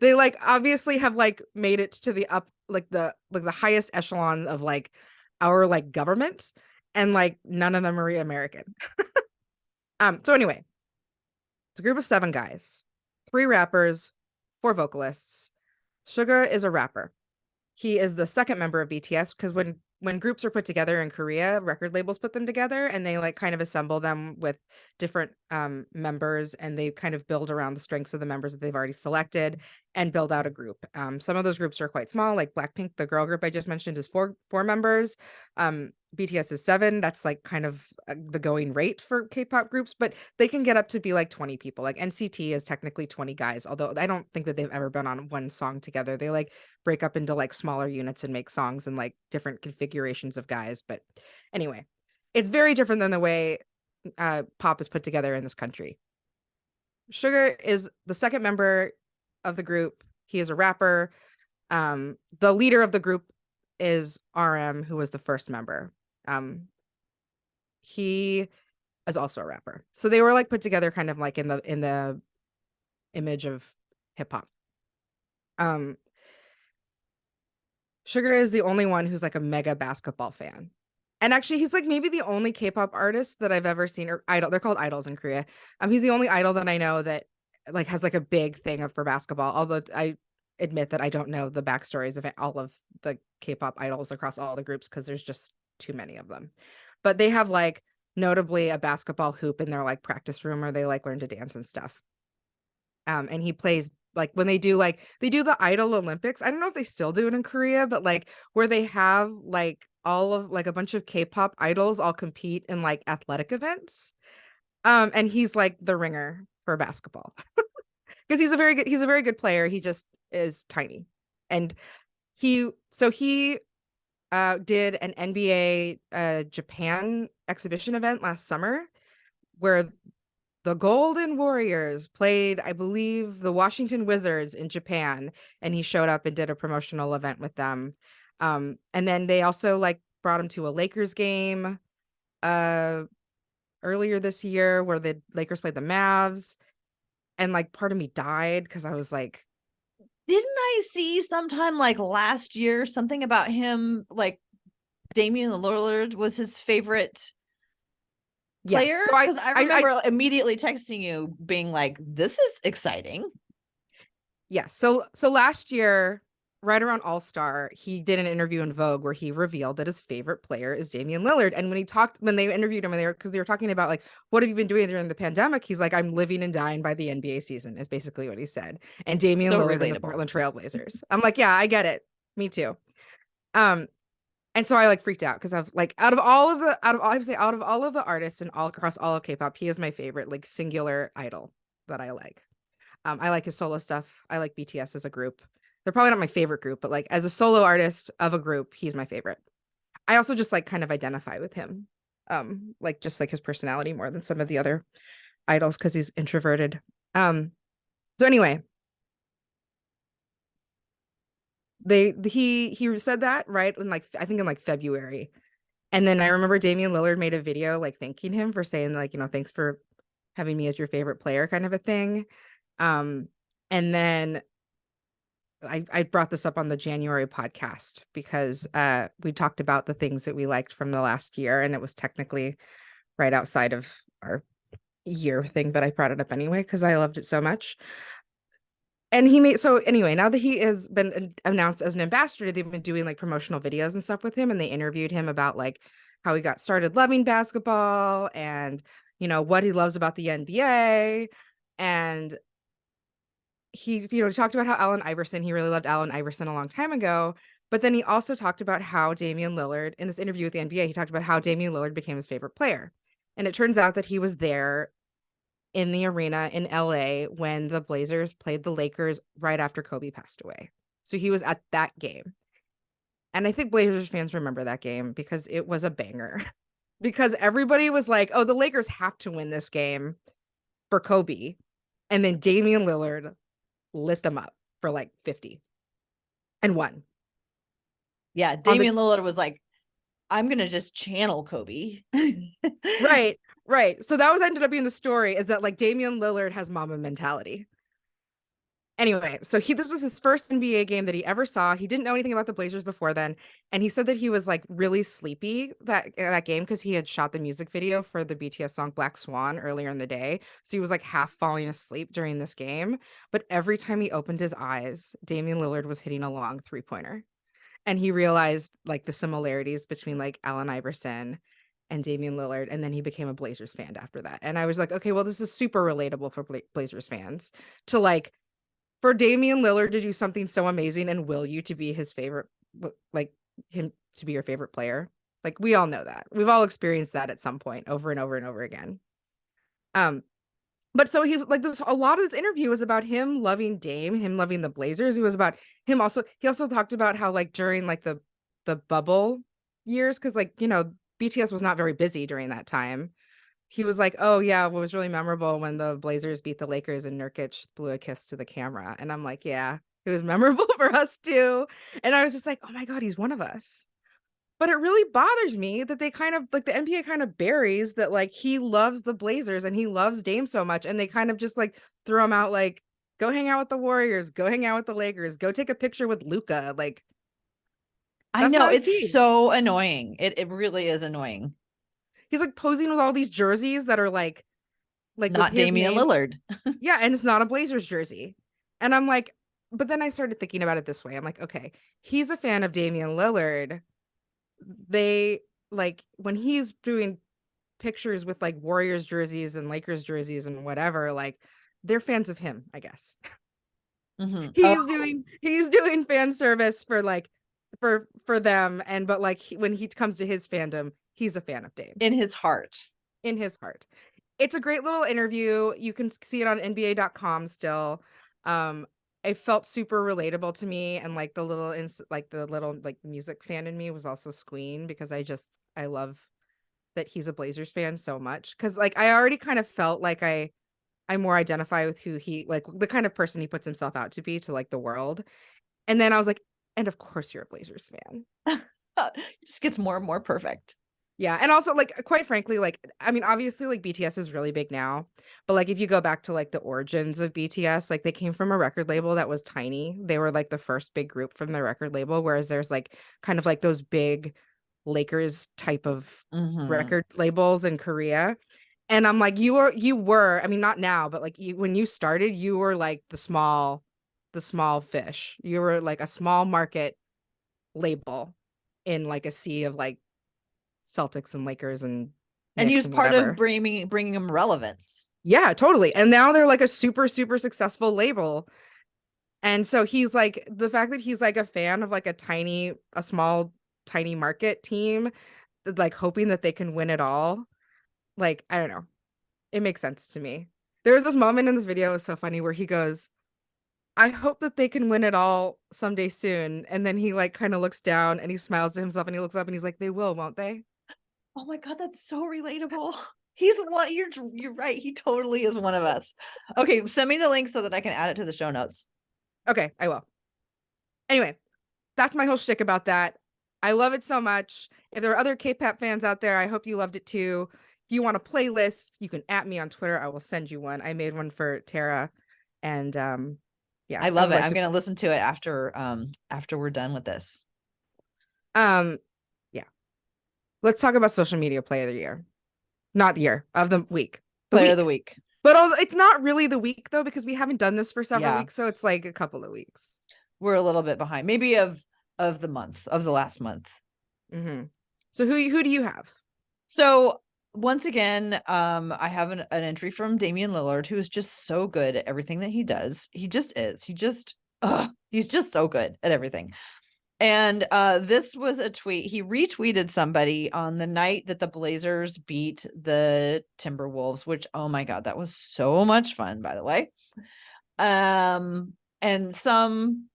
they like obviously have like made it to the up like the highest echelon of like our like government, and like none of them are American. So anyway, it's a group of 7 guys, 3 rappers, 4 vocalists. Suga is a rapper. He is the second member of BTS because when groups are put together in Korea, record labels put them together and they like kind of assemble them with different members, and they kind of build around the strengths of the members that they've already selected. and build out a group. Some of those groups are quite small, like Blackpink, the girl group I just mentioned, is four members. BTS is 7. That's like kind of the going rate for K-pop groups, but they can get up to be like 20 people. Like NCT is technically 20 guys, although I don't think that they've ever been on one song together. They like break up into like smaller units and make songs and like different configurations of guys. But anyway, it's very different than the way pop is put together in this country. Sugar is the second member of the group. He is a rapper. The leader of the group is RM, who was the first member. He is also a rapper. So they were like put together kind of like in the image of hip hop. Sugar is the only one who's like a mega basketball fan. And actually, he's like maybe the only K-pop artist that I've ever seen, or idol. They're called idols in Korea. He's the only idol that I know that like has like a big thing for basketball. Although I admit that I don't know the backstories of all of the K-pop idols across all the groups because there's just too many of them. But they have like notably a basketball hoop in their like practice room where they like learn to dance and stuff. And he plays like when they do the Idol Olympics. I don't know if they still do it in Korea, but like where they have like all of like a bunch of K-pop idols all compete in like athletic events. And he's like the ringer for basketball because he's a very good player. He just is tiny. And he did an NBA Japan exhibition event last summer where the Golden Warriors played, I believe, the Washington Wizards in Japan, and he showed up and did a promotional event with them. And then they also like brought him to a Lakers game earlier this year where the Lakers played the Mavs, and like part of me died because I was like, didn't I see sometime like last year something about him, like Damian Lillard was his favorite player? yes. So because I remember immediately texting you being like, this is exciting. Yeah. So last year, right around All-Star, he did an interview in Vogue where he revealed that his favorite player is Damian Lillard. And when they interviewed him, and they were talking about like, what have you been doing during the pandemic? He's like, I'm living and dying by the NBA season, is basically what he said. And Damian So Lillard and the Portland Trailblazers. I'm like, yeah, I get it. Me too. And so I like freaked out because I've like out of all of the artists and all across all of K-pop, he is my favorite like singular idol that I like. I like his solo stuff. I like BTS as a group. They're probably not my favorite group, but like as a solo artist of a group, he's my favorite. I also just like kind of identify with him. Like just like his personality more than some of the other idols because he's introverted. So anyway, he said that right in like I think in like February. And then I remember Damian Lillard made a video like thanking him for saying like, thanks for having me as your favorite player kind of a thing. And then I brought this up on the January podcast because we talked about the things that we liked from the last year, and it was technically right outside of our year thing, but I brought it up anyway because I loved it so much. And now that he has been announced as an ambassador, they've been doing like promotional videos and stuff with him, and they interviewed him about like how he got started loving basketball and what he loves about the NBA. And he talked about how he really loved Allen Iverson a long time ago, but then he also talked about how Damian Lillard, in this interview with the NBA, he talked about how Damian Lillard became his favorite player. And it turns out that he was there in the arena in LA when the Blazers played the Lakers right after Kobe passed away. So he was at that game. And I think Blazers fans remember that game because it was a banger. Because everybody was like, oh, the Lakers have to win this game for Kobe. And then Damian Lillard lit them up for like 50 and won. Yeah, Damian Lillard was like, I'm gonna just channel Kobe. Right. So that ended up being the story, is that like Damian Lillard has mama mentality. Anyway, so this was his first NBA game that he ever saw. He didn't know anything about the Blazers before then, and he said that he was like really sleepy that game because he had shot the music video for the BTS song Black Swan earlier in the day. So he was like half falling asleep during this game. But every time he opened his eyes, Damian Lillard was hitting a long 3-pointer. And he realized like the similarities between like Allen Iverson and Damian Lillard, and then he became a Blazers fan after that. And I was like, okay, well, this is super relatable for Blazers fans to like For Damian Lillard to do something so amazing and will you to be his favorite, like him to be your favorite player. Like we all know that. We've all experienced that at some point over and over and over again. Um, but so he like this a lot of this interview was about him loving Dame, him loving the Blazers. It was about him also he also talked about how like during like the bubble years, because like, you know, BTS was not very busy during that time. He was like, "Oh yeah, what was really memorable when the Blazers beat the Lakers and Nurkic blew a kiss to the camera." And I'm like, "Yeah, it was memorable for us too." And I was just like, "Oh my God, he's one of us." But it really bothers me that they kind of like the NBA kind of buries that like he loves the Blazers and he loves Dame so much, and they kind of just like throw him out like, "Go hang out with the Warriors, go hang out with the Lakers, go take a picture with Luca." Like I that's know, not his it's team. so annoying. It really is annoying. He's like posing with all these jerseys that are like with Not his Damian name. Lillard. Yeah, and it's not a Blazers jersey. And I'm like, but then I started thinking about it this way. I'm like, okay, he's a fan of Damian Lillard. They like when he's doing pictures with like Warriors jerseys and Lakers jerseys and whatever, like they're fans of him, I guess. Mm-hmm. He's doing fan service for like for them, and but like when he comes to his fandom, he's a fan of Dame In his heart. in his heart. It's a great little interview. You can see it on NBA.com still. Um, it felt super relatable to me, and like the little like music fan in me was also squealing because I love that he's a Blazers fan so much. Because like I already kind of felt like I more identify with who he like the kind of person he puts himself out to be to like the world. And then I was like, and of course you're a Blazers fan. It just gets more and more perfect. Yeah, and also like quite frankly, like I mean, obviously like BTS is really big now, but like if you go back to like the origins of BTS, like they came from a record label that was tiny. They were like the first big group from the record label, whereas there's like kind of like those big Lakers type of Mm-hmm. record labels in Korea. And I'm like, you were, I mean, not now, but like you when you started, you were like the small fish. You were like a small market label in like a sea of like Celtics and Lakers and And he Knicks was and part of whatever. bringing him relevance. Yeah, totally. And now they're like a super, super successful label. And so he's like, the fact that he's like a fan of like a small, tiny market team, like hoping that they can win it all. Like, I don't know. It makes sense to me. There was this moment in this video, it was so funny, where he goes, "I hope that they can win it all someday soon." And then he like kind of looks down and he smiles to himself and he looks up and he's like, "They will, won't they?" Oh my God, that's so relatable. He's one. You're right. He totally is one of us. Okay, send me the link so that I can add it to the show notes. Okay, I will. Anyway, that's my whole shtick about that. I love it so much. If there are other K-pop fans out there, I hope you loved it too. If you want a playlist, you can at me on Twitter. I will send you one. I made one for Tara, and yeah, I I love would it. like I'm to. gonna listen to it after we're done with this. Um, yeah, let's talk about social media play of the year, not the year of the week, the Player of the week. week. But it's not really the week though because we haven't done this for several Yeah, weeks, so it's like a couple of weeks. we're a little bit behind. Maybe of the month, of the last month. So who do you have? So once again, I have an entry from Damian Lillard, who is just so good at everything that he does. He just is. He's just so good at everything. And this was a tweet. He retweeted somebody on the night that the Blazers beat the Timberwolves, which, oh my God, that was so much fun, by the way. And some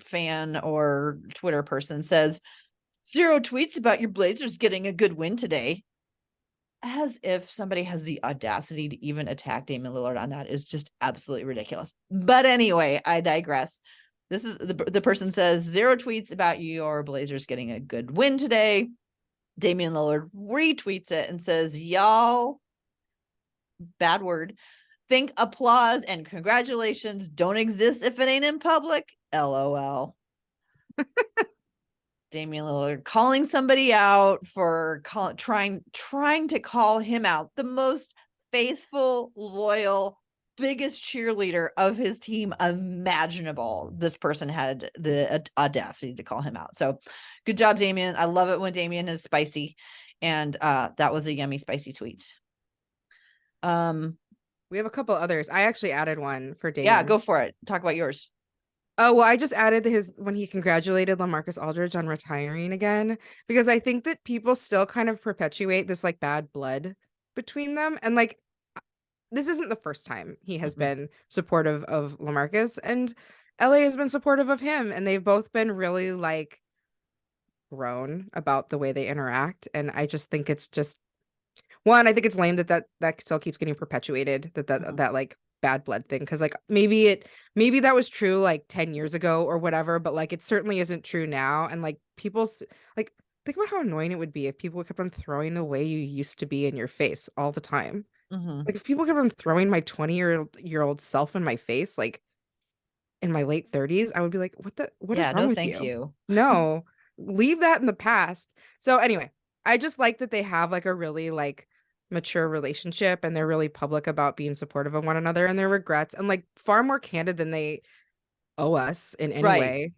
fan or Twitter person says, "0 tweets about your Blazers getting a good win today." As if somebody has the audacity to even attack Damian Lillard on that is just absolutely ridiculous. But anyway, I digress. This is the person says, "0 tweets about your Blazers getting a good win today." Damian Lillard retweets it and says, "Y'all," bad word, "think applause and congratulations don't exist if it ain't in public. LOL." Damian Lillard calling somebody out for trying to call him out, the most faithful, loyal, biggest cheerleader of his team imaginable. This person had the audacity to call him out. So good job, Damian. I love it when Damian is spicy. And that was a yummy, spicy tweet. We We have a couple others. I actually added one for Yeah, go Damon. for it. Talk about yours. Oh, well, I just added his when he congratulated LaMarcus Aldridge on retiring again, because I think that people still kind of perpetuate this like bad blood between them. And like this isn't the first time he has Mhm. been supportive of LaMarcus, and LA has been supportive of him, and they've both been really like grown about the way they interact. And I just think it's just one, I think it's lame that that still keeps getting perpetuated, Mhm. that like bad blood thing. Because like maybe that was true like 10 years ago or whatever, but like it certainly isn't true now. And like like think about how annoying it would be if people kept on throwing the way you used to be in your face all the time. Mhm. Like if people kept on throwing my 20-year-old self in my face, like in my late 30s, I would be like, what is Yeah, wrong no, with thank you? you. No, leave that in the past. So anyway, I just like that they have like a really like mature relationship, and they're really public about being supportive of one another and their regrets, and like far more candid than they owe us in any Right. way.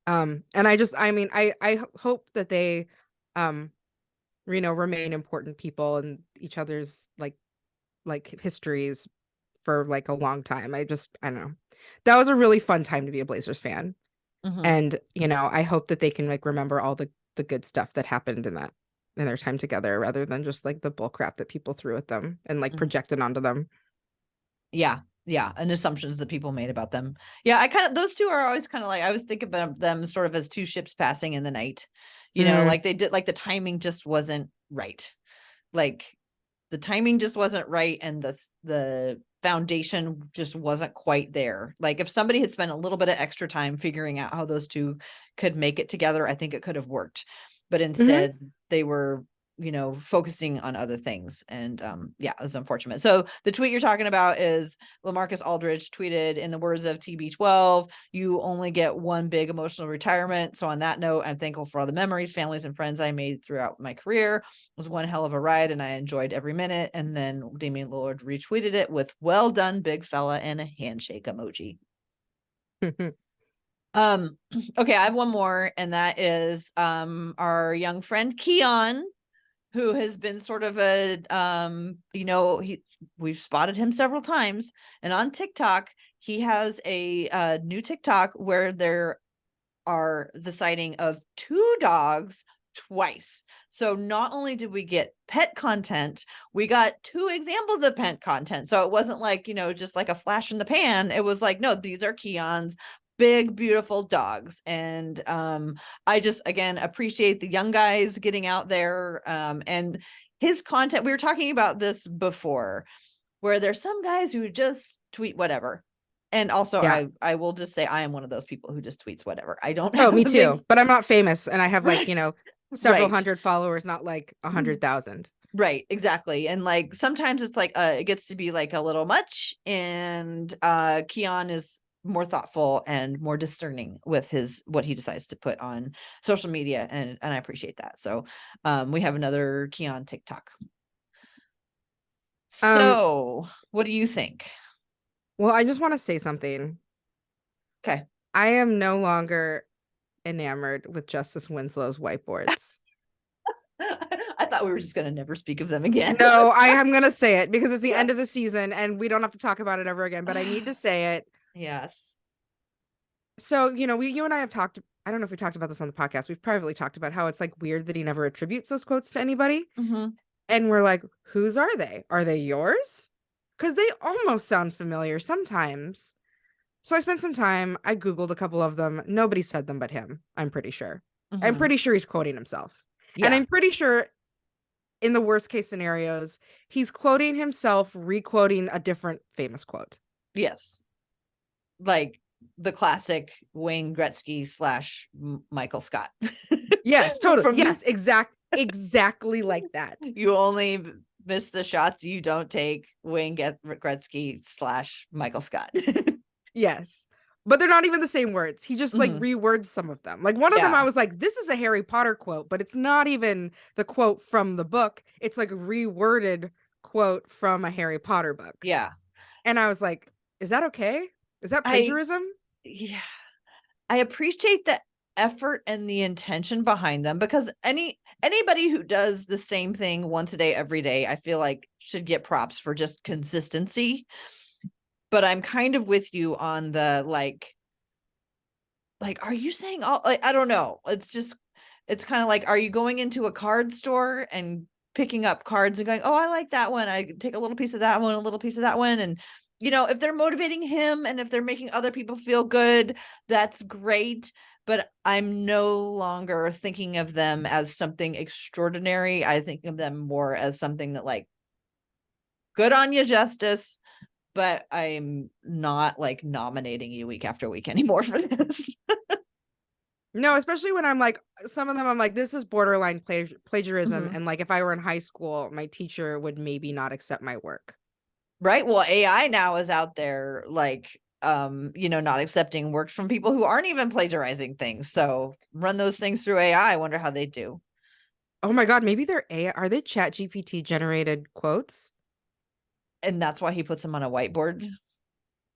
And I hope that they um remain important people in each other's like histories for like a long time. I don't know. That was a really fun time to be a Blazers fan. Mhm. And, I hope that they can like remember all the good stuff that happened in their time together, rather than just like the bull crap that people threw at them and like Mhm. projected onto them. Yeah. Yeah. And assumptions that people made about them. Yeah. I kind of, those two are always kind of like, I would think about them sort of as two ships passing in the night, Mm, like they did, like the timing just wasn't right. Like the timing just wasn't right. And the foundation just wasn't quite there. Like if somebody had spent a little bit of extra time figuring out how those two could make it together, I think it could have worked. But hmm instead they were focusing on other things. And yeah, it was unfortunate. So the tweet you're talking about is LaMarcus Aldridge tweeted, in the words of TB12, you only get one big emotional retirement. So on that note, I'm thankful for all the memories, families, and friends I made throughout my career. It was one hell of a ride and I enjoyed every minute. And then Damian Lillard retweeted it with "well done, big fella," and a handshake emoji. Um, okay, I have one more, and that is our young friend Keon, who has been sort of a we've spotted him several times, and on TikTok he has a new TikTok where there are the sighting of two dogs twice. So not only did we get pet content, we got two examples of pet content. So it wasn't like, just like a flash in the pan. It was like, no, these are Keon's big, beautiful dogs. And I just, again, appreciate the young guys getting out there, and his content. We were talking about this before, where there's some guys who just tweet whatever. And also Yeah. I will just say I am one of those people who just tweets whatever. I don't Oh, have me the big too. But I'm not famous, and I have like, right, several right, hundred followers, not like 100,000. right, exactly. And like sometimes it's like it gets to be like a little much, and Keon is more thoughtful and more discerning with his what he decides to put on social media, and I appreciate that. So we have another Keon TikTok. Um, So what do you think? well, I just want to say something. Okay. I am no longer enamored with Justice Winslow's whiteboards. I thought we were just gonna never speak of them again. No, I am gonna say it because it's the end of the Yes. season and we don't have to talk about it ever again, but I need to say it. Yes. So, you and I have talked, I don't know if we talked about this on the podcast. We've privately talked about how it's like weird that he never attributes those quotes to anybody. Mhm. And we're like, whose are they? Are they yours? Because they almost sound familiar sometimes. So I spent some time, I Googled a couple of them. Nobody said them but him, I'm pretty sure. I'm Mhm. pretty sure he's quoting himself. And Yeah. I'm pretty sure in the worst case scenarios, he's quoting himself, requoting a different famous quote. Yes. Like the classic Wayne Gretzky slash Michael Scott. Yes, totally. From Yes, exactly like that. you only miss the shots you don't take, Wayne Gretzky slash Michael Scott. Yes. But they're not even the same words. He just like Mhm. rewords some of them. Like one of them, I Yeah. was like, this is a Harry Potter quote, but it's not even the quote from the book. It's like a reworded quote from a Harry Potter book. Yeah. And I was like, is that okay? Is that I plagiarism? yeah. I appreciate that. effort and the intention behind them, because anybody who does the same thing once a day, every day, I feel like should get props for just consistency. But I'm kind of with you on the like, are you saying all, like, I don't know. It's kind of like, are you going into a card store and picking up cards and going, oh, I like that one. I take a little piece of that one, a little piece of that one. And, if they're motivating him and if they're making other people feel good, that's great. But I'm no longer thinking of them as something extraordinary. I think of them more as something that, like, good on you, Justice. But I'm not like nominating you week after week anymore for this. No, especially when I'm like, some of them, I'm like, this is borderline plagiarism. Mhm. And like, if I were in high school, my teacher would maybe not accept my work. Right. Well, AI now is out there, like, not accepting works from people who aren't even plagiarizing things. So run those things through AI. I wonder how they do. Oh my God, maybe they're AI. Are they Chat GPT generated quotes? And that's why he puts them on a whiteboard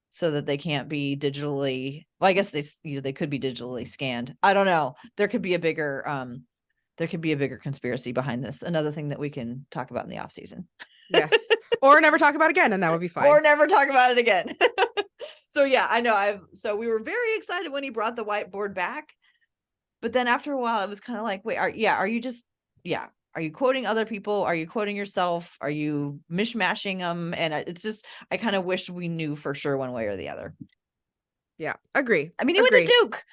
so that they can't be digitally, well, I guess they could be digitally scanned. I don't know. There could be a bigger conspiracy behind this. Another thing that we can talk about in the off season. Yes. Or never talk about it again, and that would be fine. Or never talk about it again. So yeah, I know. So we were very excited when he brought the whiteboard back. But then after a while, it was kind of like, wait, are you quoting other people? Are you quoting yourself? Are you mishmashing them? And it's just, I kind of wish we knew for sure one way or the other. Yeah, agree. I mean, he went to Duke.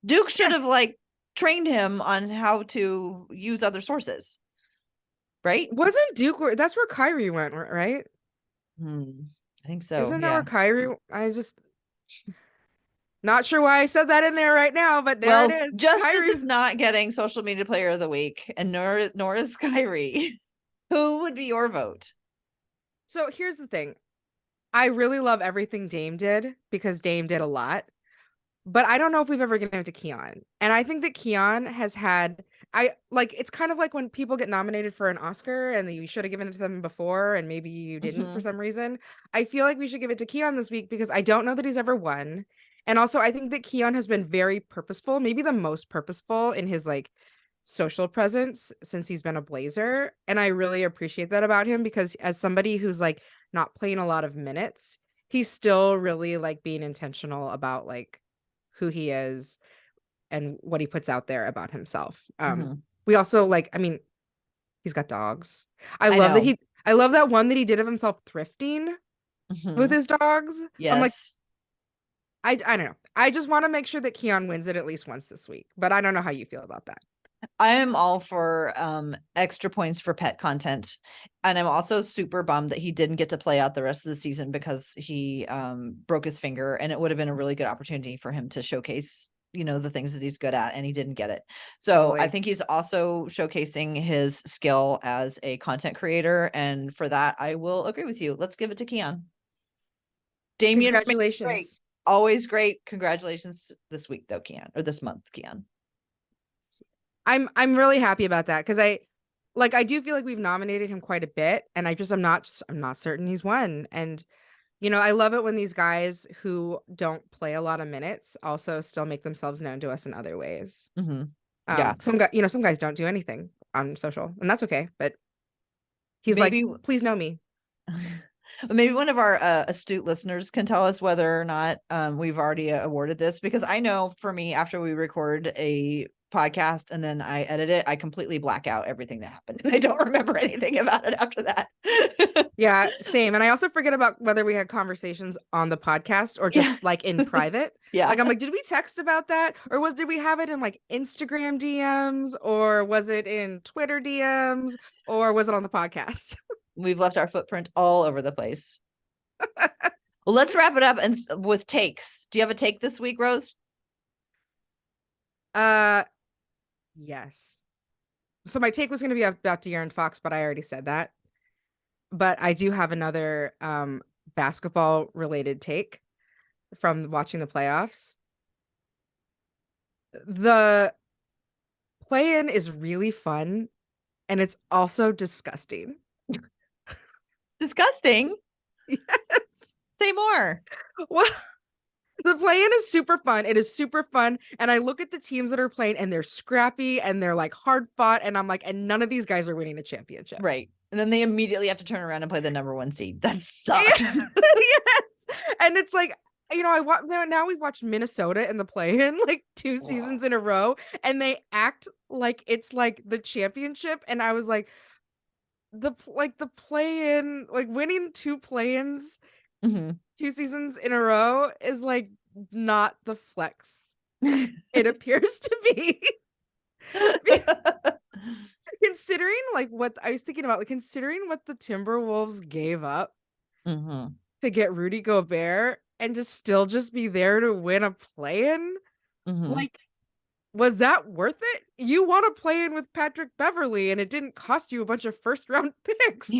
Duke should have like trained him on how to use other sources. Right? Wasn't Duke that's where Kyrie went, right? I think so. Isn't that Yeah. where Kyrie? I just not sure why I said that in there right now, but there it is. Justice Kyrie is not getting social media player of the week, and nor is Kyrie. Who would be your vote? So here's the thing. I really love everything Dame did because Dame did a lot. But I don't know if we've ever given it to Keon. And I think that Keon has had it's kind of like when people get nominated for an Oscar and you should have given it to them before and maybe you didn't for some reason. I feel like we should give it to Keon this week because I don't know that he's ever won. And also I think that Keon has been very purposeful, maybe the most purposeful in his like social presence since he's been a Blazer. And I really appreciate that about him because as somebody who's like not playing a lot of minutes, he's still really like being intentional about like who he is and what he puts out there about himself. We also like, I mean, he's got dogs. I love that one that he did of himself thrifting with his dogs. Yes. I'm like, I don't know. I just want to make sure that Keon wins it at least once this week, but I don't know how you feel about that. I am all for extra points for pet content. And I'm also super bummed that he didn't get to play out the rest of the season because he broke his finger, and it would have been a really good opportunity for him to showcase, the things that he's good at, and he didn't get it. So totally. I think he's also showcasing his skill as a content creator. And for that, I will agree with you. Let's give it to Keon. Damian, congratulations. Great. Always great. Congratulations this week though, Keon, or this month, Keon. I'm really happy about that because I do feel like we've nominated him quite a bit, and I'm not certain he's won. And I love it when these guys who don't play a lot of minutes also still make themselves known to us in other ways. Yeah, some guys don't do anything on social, and that's okay. But he's maybe, like, please know me. Maybe one of our astute listeners can tell us whether or not we've already awarded this, because I know for me, after we record a podcast and then I edit it, I completely black out everything that happened and I don't remember anything about it after that. Yeah, same. And I also forget about whether we had conversations on the podcast or just like in private. Yeah, like I'm like, did we text about that, or did we have it in like Instagram DMs, or was it in Twitter DMs, or was it on the podcast? We've left our footprint all over the place. Well, let's wrap it up with takes. Do you have a take this week, Rose? Yes. So my take was going to be about De'Aaron Fox, but I already said that. But I do have another basketball related take from watching the playoffs. The play-in is really fun, and it's also disgusting. Disgusting? Yes. Say more. Well, The play-in is super fun. It is super fun. And I look at the teams that are playing and they're scrappy and they're like hard fought. And I'm like, and none of these guys are winning a championship. Right. And then they immediately have to turn around and play the number 1 seed. That sucks. Yes. And it's like, now we've watched Minnesota in the play-in like 2 seasons in a row, and they act like it's like the championship. And I was like, the play-in, like winning 2 play-ins 2 seasons in a row is like not the flex it appears to be. Considering like what I was thinking about, like considering what the Timberwolves gave up to get Rudy Gobert and to still just be there to win a play-in, like, was that worth it? You want to play in with Patrick Beverley and it didn't cost you a bunch of first round picks.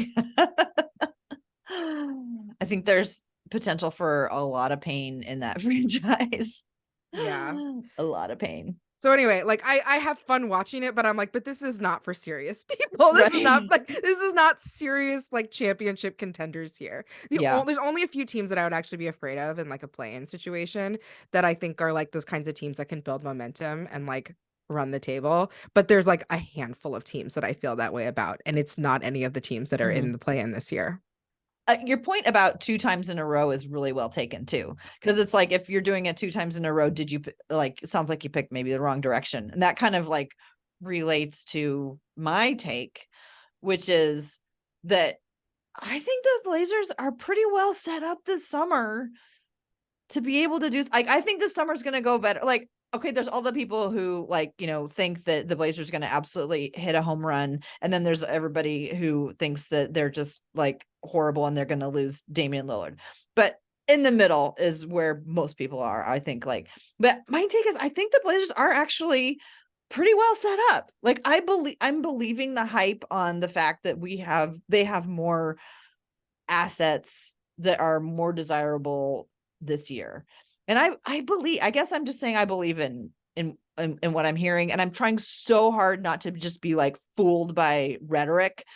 I think there's potential for a lot of pain in that franchise. Yeah. A lot of pain. So anyway, like I have fun watching it, but I'm like, but this is not for serious people. This is not serious like championship contenders here. There's only a few teams that I would actually be afraid of in like a play-in situation that I think are like those kinds of teams that can build momentum and like run the table. But there's like a handful of teams that I feel that way about, and it's not any of the teams that are in the play-in this year. Your point about 2 times in a row is really well taken too, because it's like if you're doing it 2 times in a row, did you like? It sounds like you picked maybe the wrong direction, and that kind of like relates to my take, which is that I think the Blazers are pretty well set up this summer to be able to do. Like, I think this summer's going to go better. Like, okay, there's all the people who like, think that the Blazers are going to absolutely hit a home run. And then there's everybody who thinks that they're just like horrible and they're going to lose Damian Lillard. But in the middle is where most people are, I think. Like, but my take is I think the Blazers are actually pretty well set up. Like, I'm believing the hype on the fact that they have more assets that are more desirable this year. And I guess I'm just saying I believe in what I'm hearing, and I'm trying so hard not to just be like fooled by rhetoric.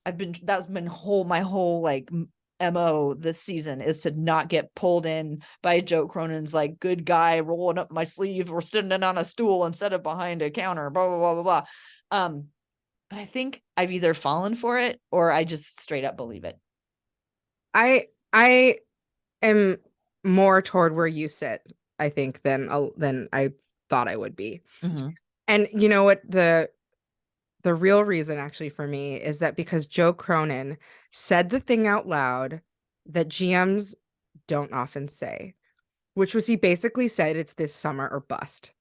That's been my whole like MO this season is to not get pulled in by Joe Cronin's like good guy rolling up my sleeve or standing on a stool instead of behind a counter, blah blah blah blah blah. But I think I've either fallen for it or I just straight up believe it. I am more toward where you sit, I think, than I thought I would be. And you know what, the real reason actually for me is that because Joe Cronin said the thing out loud that GMs don't often say, which was he basically said it's this summer or bust.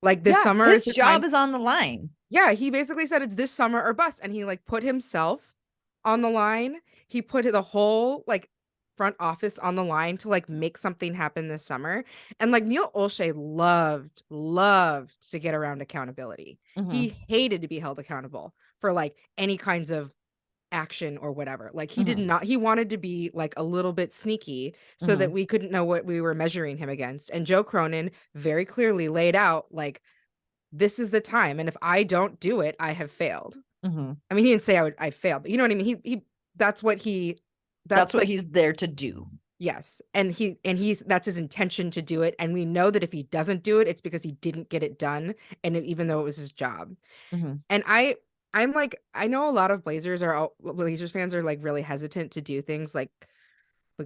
Like this summer, his job is on the line. Yeah, he basically said it's this summer or bust, and he like put himself on the line. He put the whole like front office on the line to like make something happen this summer. And like Neil Olshey loved to get around accountability. He hated to be held accountable for like any kinds of action or whatever. Like he did not, he wanted to be like a little bit sneaky so that we couldn't know what we were measuring him against. And Joe Cronin very clearly laid out like, this is the time, and if I don't do it, I have failed. I mean, he didn't say I failed, but you know what I mean? That's what he's there to do. Yes. And that's his intention to do it. And we know that if he doesn't do it, it's because he didn't get it done. And even though it was his job. And I'm like, I know a lot of Blazers fans are like really hesitant to do things like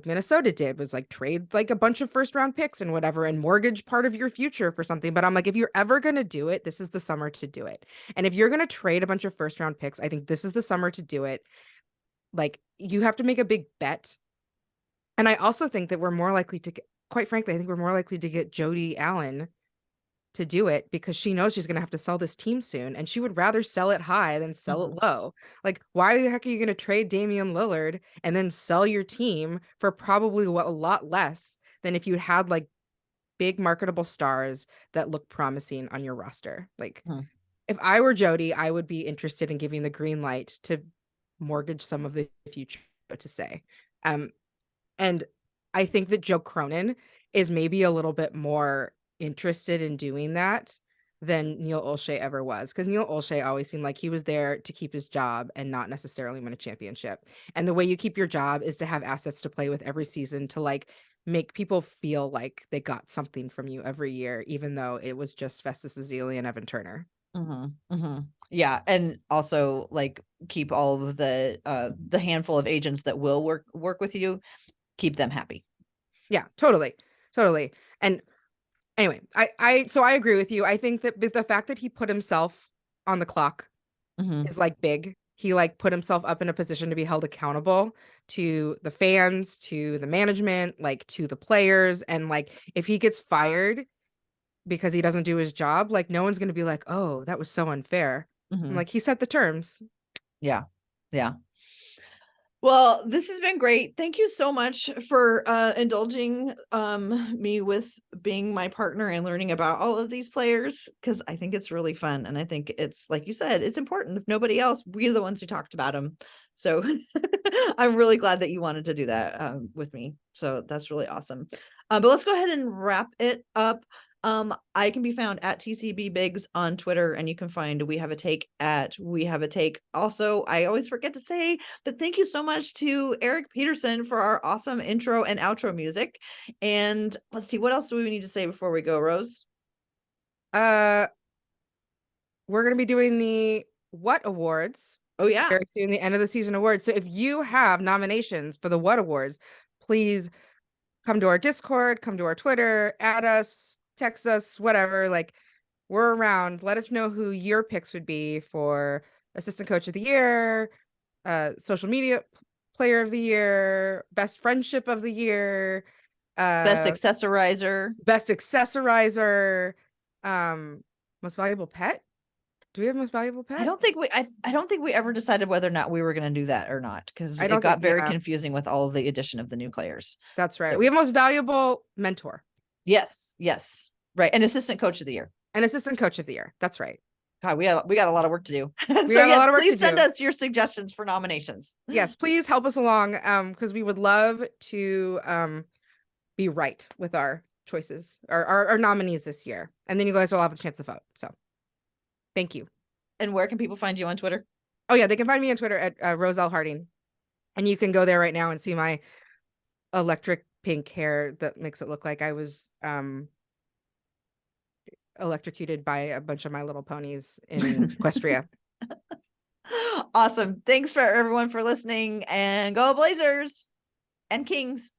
Minnesota did, was like trade like a bunch of first round picks and whatever and mortgage part of your future for something. But I'm like, if you're ever going to do it, this is the summer to do it. And if you're going to trade a bunch of first round picks, I think this is the summer to do it. Like, you have to make a big bet. And I also think that we're more likely to get, quite frankly, I think we're more likely to get Jody Allen to do it because she knows she's going to have to sell this team soon, and she would rather sell it high than sell it low. Like, why the heck are you going to trade Damian Lillard and then sell your team for probably a lot less than if you had like big marketable stars that look promising on your roster? Like, if I were Jody, I would be interested in giving the green light to mortgage some of the future, to say. And I think that Joe Cronin is maybe a little bit more interested in doing that than Neil Olshey ever was, because Neil Olshey always seemed like he was there to keep his job and not necessarily win a championship. And the way you keep your job is to have assets to play with every season to like make people feel like they got something from you every year, even though it was just Festus Ezeli and Evan Turner. Yeah, and also like keep all of the handful of agents that will work with you, keep them happy. Yeah, totally. And anyway, I agree with you. I think that the fact that he put himself on the clock is like big. He like put himself up in a position to be held accountable to the fans, to the management, like to the players. And like if he gets fired because he doesn't do his job, like no one's gonna be like, oh, that was so unfair. Like he set the terms. Yeah. Well, this has been great. Thank you so much for indulging me with being my partner and learning about all of these players, because I think it's really fun. And I think it's, like you said, it's important. If nobody else, we're the ones who talked about them. So I'm really glad that you wanted to do that with me. So that's really awesome. But let's go ahead and wrap it up. I can be found at TCB Biggs on Twitter, and you can find We Have a Take at We Have a Take. Also, I always forget to say, but thank you so much to Erik Peterson for our awesome intro and outro music. And let's see, what else do we need to say before we go, Rose? We're gonna be doing the What Awards. Oh yeah, Very soon, the end of the season awards. So if you have nominations for the What Awards, please come to our Discord, come to our Twitter, add us, text us, whatever. Like we're around. Let us know who your picks would be for Assistant Coach of the Year, Social Media Player of the Year, Best Friendship of the Year, best accessorizer, Most Valuable Pet. Do we have Most Valuable Pet? I don't think we ever decided whether or not we were going to do that or not, because it got very confusing with all of the addition of the new players. That's right. We have Most Valuable Mentor. Yes, right, and Assistant Coach of the Year. That's right. God, we got a lot of work to do. Please send us your suggestions for nominations. Yes, please help us along, because we would love to be right with our choices, our nominees this year, and then you guys will have the chance to vote. So thank you. And where can people find you on Twitter? Oh yeah, they can find me on Twitter at Roselle Harding, and you can go there right now and see my electric pink hair that makes it look like I was electrocuted by a bunch of My Little Ponies in Equestria. Awesome. Thanks for everyone for listening, and go Blazers and Kings.